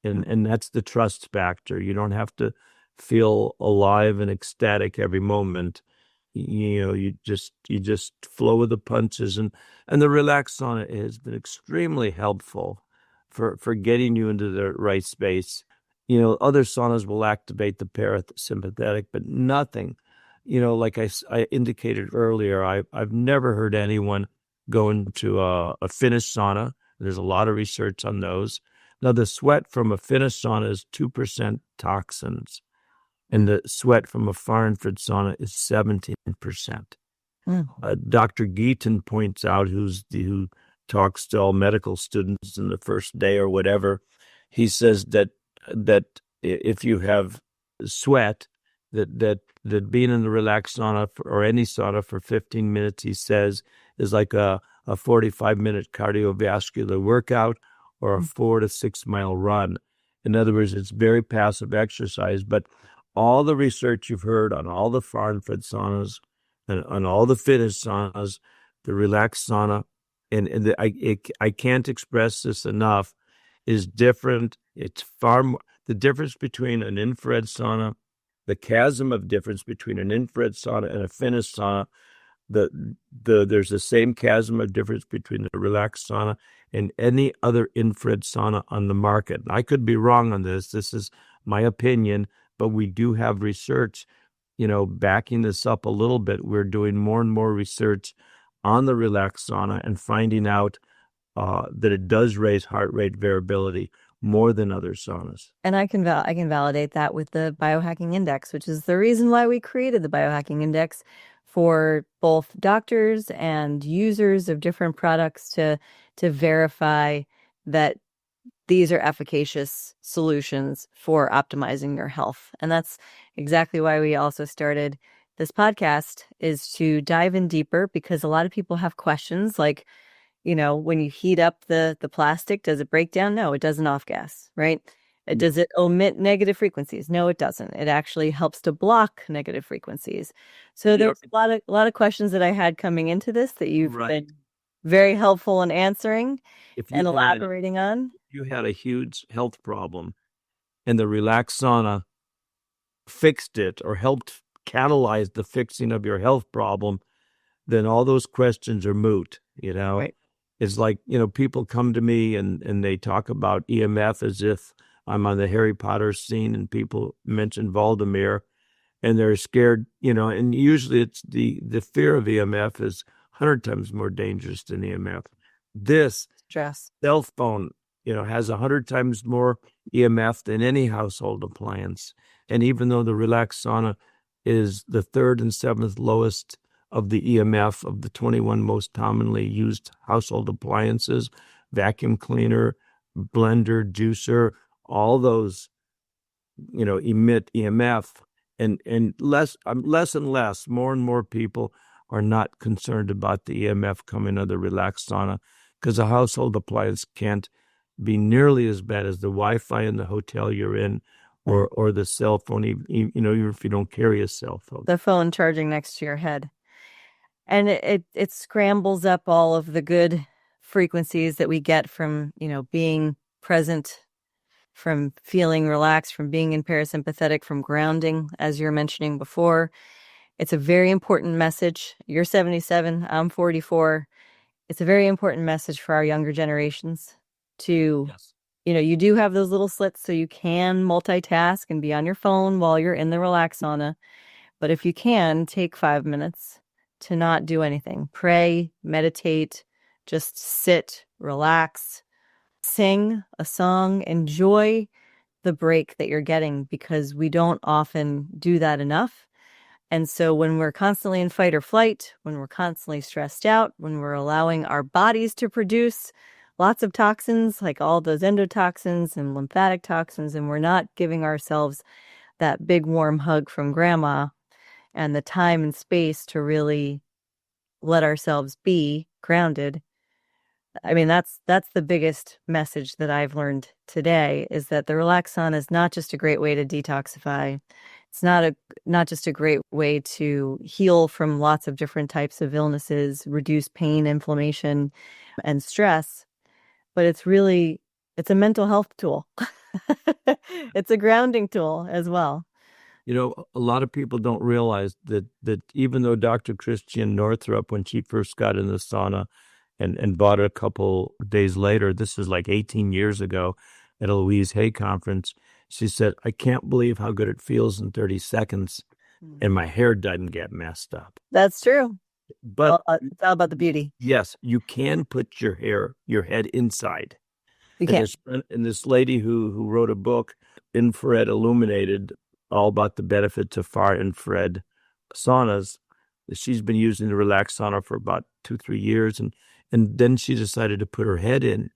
And that's the trust factor. You don't have to feel alive and ecstatic every moment. You just flow with the punches, and the Relax Sauna has been extremely helpful for getting you into the right space. Other saunas will activate the parasympathetic, but nothing. Like I indicated earlier, I've never heard anyone go into a Finnish sauna. There's a lot of research on those. Now, the sweat from a Finnish sauna is 2% toxins, and the sweat from a foreign sauna is 17%. Dr. Geaton points out, who talks to all medical students in the first day or whatever, he says that if you have sweat, that being in the Relax Sauna or any sauna for 15 minutes, he says, is like a 45-minute cardiovascular workout or a 4 to 6 mile run. In other words, it's very passive exercise, but all the research you've heard on all the foreign saunas and on all the Finnish saunas, the Relax Sauna, and I can't express this enough, is different. It's far more, the difference between an infrared sauna, the chasm of difference between an infrared sauna and a Finnish sauna, there's the same chasm of difference between the Relax Sauna and any other infrared sauna on the market. I could be wrong on this. This is my opinion, but we do have research, backing this up a little bit. We're doing more and more research on the Relax Sauna and finding out that it does raise heart rate variability more than other saunas. And I can validate that with the Biohacking Index, which is the reason why we created the Biohacking Index for both doctors and users of different products to verify that these are efficacious solutions for optimizing your health. And that's exactly why we also started this podcast, is to dive in deeper, because a lot of people have questions like, when you heat up the plastic, does it break down? No, it doesn't off gas, right? Does it omit negative frequencies? No, it doesn't. It actually helps to block negative frequencies. So there's a lot of questions that I had coming into this that you've been very helpful in answering and elaborating on. If you had a huge health problem and the Relax Sauna fixed it or helped catalyze the fixing of your health problem, then all those questions are moot, Right. It's like, people come to me and they talk about EMF as if I'm on the Harry Potter scene, and people mention Voldemort and they're scared, and usually it's the fear of EMF is 100 times more dangerous than EMF. This stress cell phone, has 100 times more EMF than any household appliance. And even though the Relax Sauna is the 3rd and 7th lowest of the EMF of the 21 most commonly used household appliances, vacuum cleaner, blender, juicer, all those, emit EMF, and less and less, more and more people are not concerned about the EMF coming out of the Relax Sauna, because a household appliance can't be nearly as bad as the Wi-Fi in the hotel you're in, or the cell phone, even if you don't carry a cell phone. The phone charging next to your head. And it scrambles up all of the good frequencies that we get from, being present, from feeling relaxed, from being in parasympathetic, from grounding, as you're mentioning before. It's a very important message. You're 77, I'm 44. It's a very important message for our younger generations to, you do have those little slits so you can multitask and be on your phone while you're in the Relax Sauna. But if you can, take 5 minutes to not do anything. Pray, meditate, just sit, relax, sing a song, enjoy the break that you're getting, because we don't often do that enough. And so when we're constantly in fight or flight, when we're constantly stressed out, when we're allowing our bodies to produce lots of toxins, like all those endotoxins and lymphatic toxins, and we're not giving ourselves that big warm hug from grandma and the time and space to really let ourselves be grounded. I mean, that's the biggest message that I've learned today, is that the Relax Sauna is not just a great way to detoxify. It's not just a great way to heal from lots of different types of illnesses, reduce pain, inflammation, and stress, but it's a mental health tool. It's a grounding tool as well. You know, a lot of people don't realize that even though Dr. Christian Northrup, when she first got in the sauna and bought it a couple days later, this is like 18 years ago at a Louise Hay conference, she said, I can't believe how good it feels in 30 seconds. And my hair doesn't get messed up. That's true. But it's all about the beauty. Yes, you can put your head inside. You can. And this lady who wrote a book, Infrared Illuminated, all about the benefits of far infrared saunas. She's been using the Relax Sauna for about 2-3 years. And then she decided to put her head in.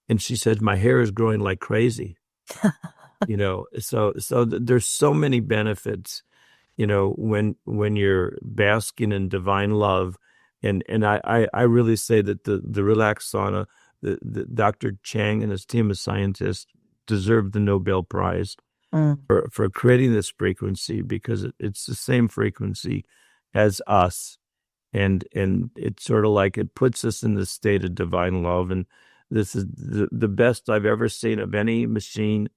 And she said, my hair is growing like crazy. You know, so there's so many benefits, you know, when you're basking in divine love. And I really say that the Relax Sauna, the Dr. Chang and his team of scientists deserve the Nobel Prize for creating this frequency, because it's the same frequency as us. And it's sort of like it puts us in the state of divine love. And this is the best I've ever seen of any machine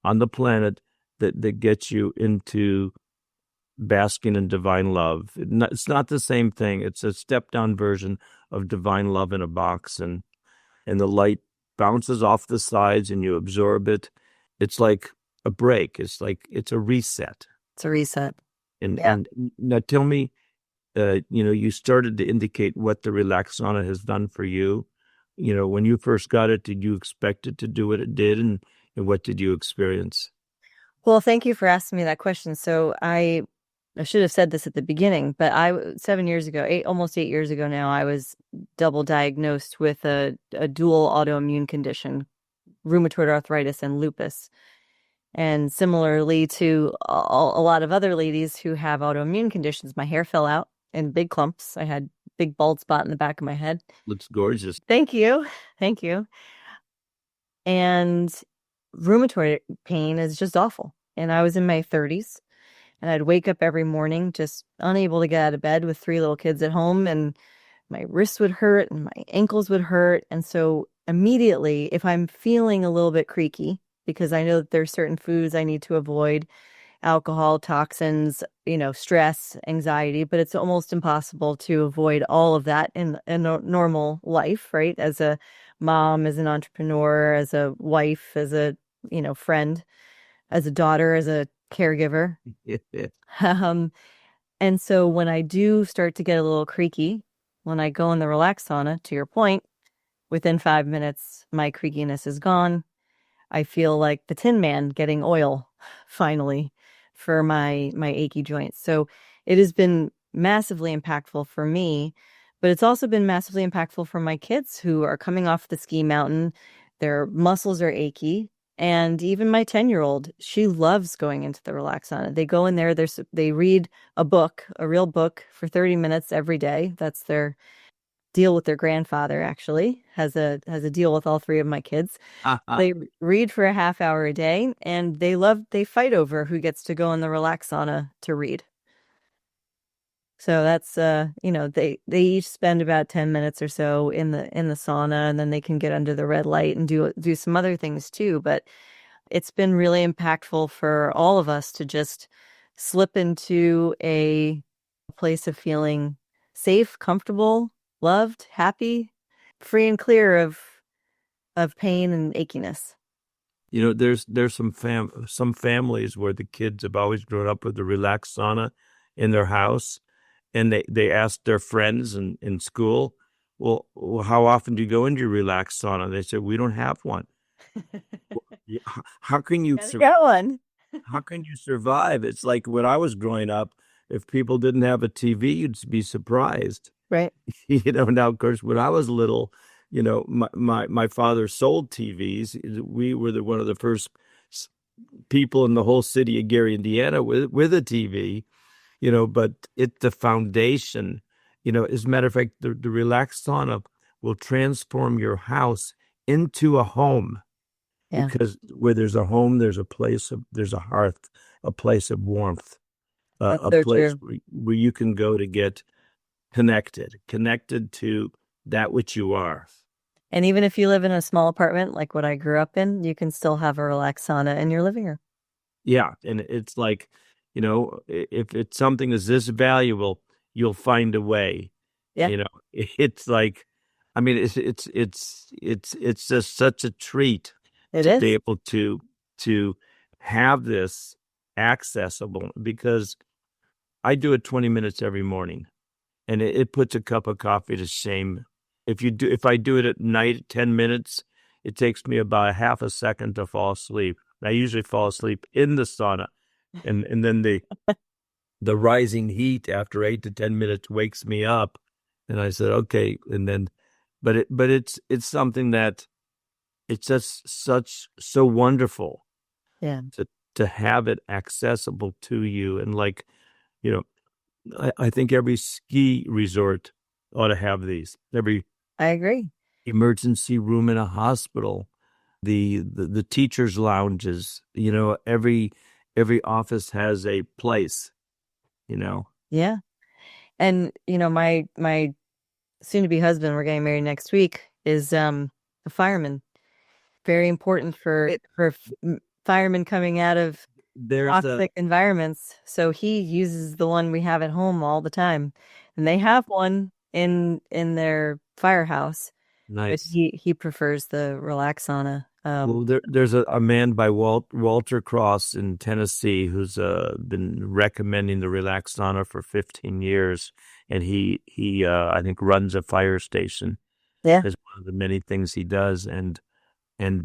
on the planet that gets you into basking in divine love. It's not the same thing. It's a stepped down version of divine love in a box, and the light bounces off the sides and you absorb it. It's like a break. It's a reset. It's a reset. And now tell me, you started to indicate what the Relax Sauna has done for you. You know, when you first got it, did you expect it to do what it did, and what did you experience? Well, thank you for asking me that question. So I should have said this at the beginning, but 7 years ago, almost 8 years ago now, I was double diagnosed with a dual autoimmune condition, rheumatoid arthritis and lupus. And similarly to a lot of other ladies who have autoimmune conditions, my hair fell out in big clumps. I had big bald spot in the back of my head. Looks gorgeous. Thank you. Thank you. And rheumatoid pain is just awful. And I was in my 30s, and I'd wake up every morning just unable to get out of bed with 3 little kids at home, and my wrists would hurt and my ankles would hurt. And so immediately, if I'm feeling a little bit creaky, because I know that there's certain foods I need to avoid, alcohol, toxins, stress, anxiety, but it's almost impossible to avoid all of that in a normal life, right? As a mom, as an entrepreneur, as a wife, as a, friend, as a daughter, as a caregiver. And so when I do start to get a little creaky, when I go in the Relax Sauna, to your point, within 5 minutes, my creakiness is gone. I feel like the Tin Man getting oil, finally, for my achy joints. So it has been massively impactful for me, but it's also been massively impactful for my kids who are coming off the ski mountain. Their muscles are achy. And even my 10-year-old, she loves going into the Relax Sauna. They go in there, they read a book, a real book, for 30 minutes every day. That's their deal with their grandfather, actually, has a deal with all 3 of my kids. They read for a half hour a day, and they fight over who gets to go in the Relax Sauna to read. So that's, they each spend about 10 minutes or so in the sauna, and then they can get under the red light and do some other things too. But it's been really impactful for all of us to just slip into a place of feeling safe, comfortable, loved, happy, free and clear of pain and achiness. You know, there's some families where the kids have always grown up with the Relax Sauna, in their house, and they asked their friends in school, well, how often do you go into your relax sauna? They said, we don't have one. How can you Got one. how can you survive? It's like when I was growing up, if people didn't have a TV, you'd be surprised. Right. Now, of course, when I was little, my father sold TVs. We were one of the first people in the whole city of Gary, Indiana with a TV, but it's the foundation. As a matter of fact, the Relax Sauna will transform your house into a home. Yeah. Because where there's a home, there's a hearth, a place of warmth, That's a so place true. where you can go to get connected to that which you are. And even if you live in a small apartment like what I grew up in, you can still have a relax sauna in your living room. Yeah, and it's like, if it's something that's this valuable, you'll find a way. Yeah. It's like, I mean, it's just such a treat It to is. be able to have this accessible, because I do it 20 minutes every morning, and it puts a cup of coffee to shame. If I do it at night, 10 minutes, it takes me about a half a second to fall asleep. I usually fall asleep in the sauna, and then the rising heat after 8 to 10 minutes wakes me up, and I said, okay, and then, but it's something that it's just so wonderful. Yeah. To have it accessible to you. And like, I think every ski resort ought to have these. Every I agree. emergency room in a hospital, the teachers' lounges, every office has a place, Yeah. And my soon-to-be husband, we're getting married next week, is a fireman. Very important for firemen coming out of toxic environments. So he uses the one we have at home all the time, and they have one in their firehouse. Nice. But he prefers the Relax Sauna. Well, there's a man by Walter Cross in Tennessee who's been recommending the Relax Sauna for 15 years, and he I think runs a fire station. Yeah, is one of the many things he does, and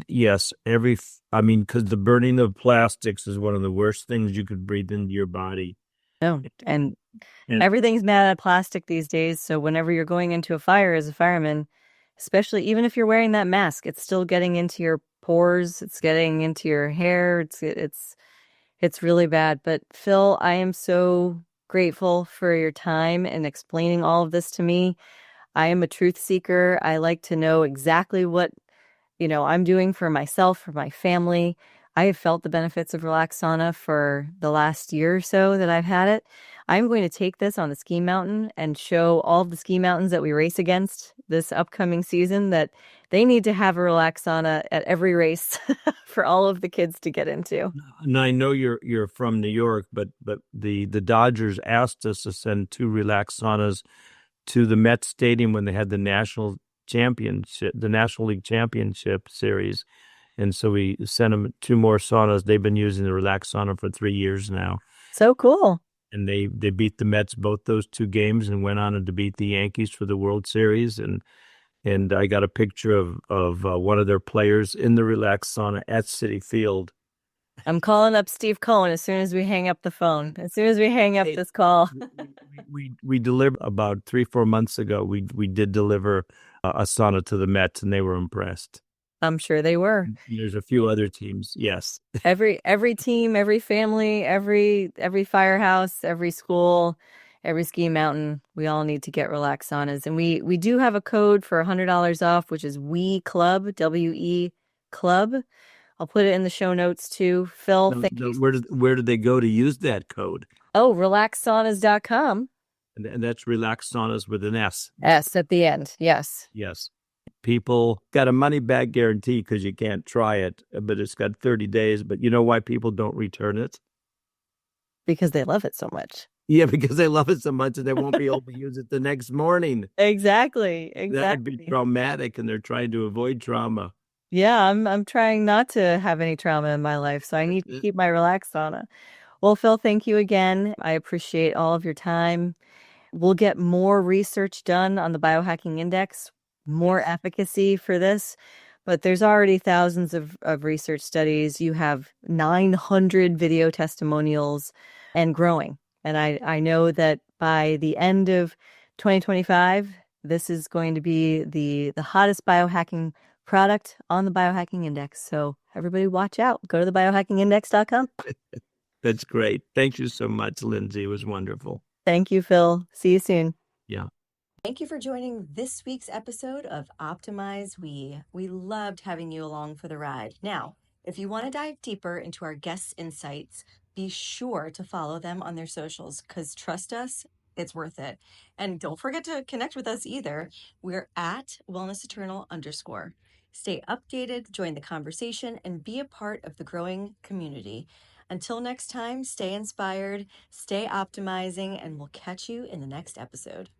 yes, because the burning of plastics is one of the worst things you could breathe into your body. no, and everything's made out of plastic these days. So whenever you're going into a fire as a fireman, especially even if you're wearing that mask, it's still getting into your pores. It's getting into your hair. It's really bad. But Phil, I am so grateful for your time and explaining all of this to me. I am a truth seeker. I like to know exactly what, I'm doing for myself, for my family. I have felt the benefits of Relax Sauna for the last year or so that I've had it. I'm going to take this on the ski mountain and show all of the ski mountains that we race against this upcoming season that they need to have a Relax Sauna at every race for all of the kids to get into. And I know you're from New York, but the Dodgers asked us to send 2 Relax Saunas to the Mets Stadium when they had the National League Championship Series. And so we sent them 2 more saunas. They've been using the Relax Sauna for 3 years now. So cool. And they beat the Mets both those 2 games and went on to beat the Yankees for the World Series. And I got a picture of one of their players in the Relax Sauna at Citi Field. I'm calling up Steve Cohen as soon as we hang up the phone. As soon as we hang up this call. We delivered about 3-4 months ago. We did deliver a sauna to the Mets, and they were impressed. I'm sure they were. There's a few other teams, yes. Every team, every family, every firehouse, every school, every ski mountain, we all need to get Relax Saunas. And we do have a code for $100 off, which is WE Club, WE Club. I'll put it in the show notes too. Phil, thank you. Where did they go to use that code? Oh, relaxsaunas.com. And that's Relax Saunas with an S. S at the end, yes. Yes. People got a money-back guarantee because you can't try it, but it's got 30 days. But you know why people don't return it? Because they love it so much. Yeah, because they love it so much and they won't be able to use it the next morning. Exactly. That would be traumatic, and they're trying to avoid trauma. Yeah, I'm trying not to have any trauma in my life, so I need to keep my Relax Sauna. Well, Phil, thank you again. I appreciate all of your time. We'll get more research done on the biohacking index, more efficacy for this, but there's already thousands of research studies. You have 900 video testimonials and growing. And I know that by the end of 2025, this is going to be the hottest biohacking product on the biohacking index. So everybody watch out. Go to the biohackingindex.com. That's great. Thank you so much, Lindsay. It was wonderful. Thank you, Phil. See you soon. Yeah. Thank you for joining this week's episode of Optimize We. We loved having you along for the ride. Now, if you want to dive deeper into our guests' insights, be sure to follow them on their socials because trust us, it's worth it. And don't forget to connect with us either. We're at wellnesseternal_. Stay updated, join the conversation, and be a part of the growing community. Until next time, stay inspired, stay optimizing, and we'll catch you in the next episode.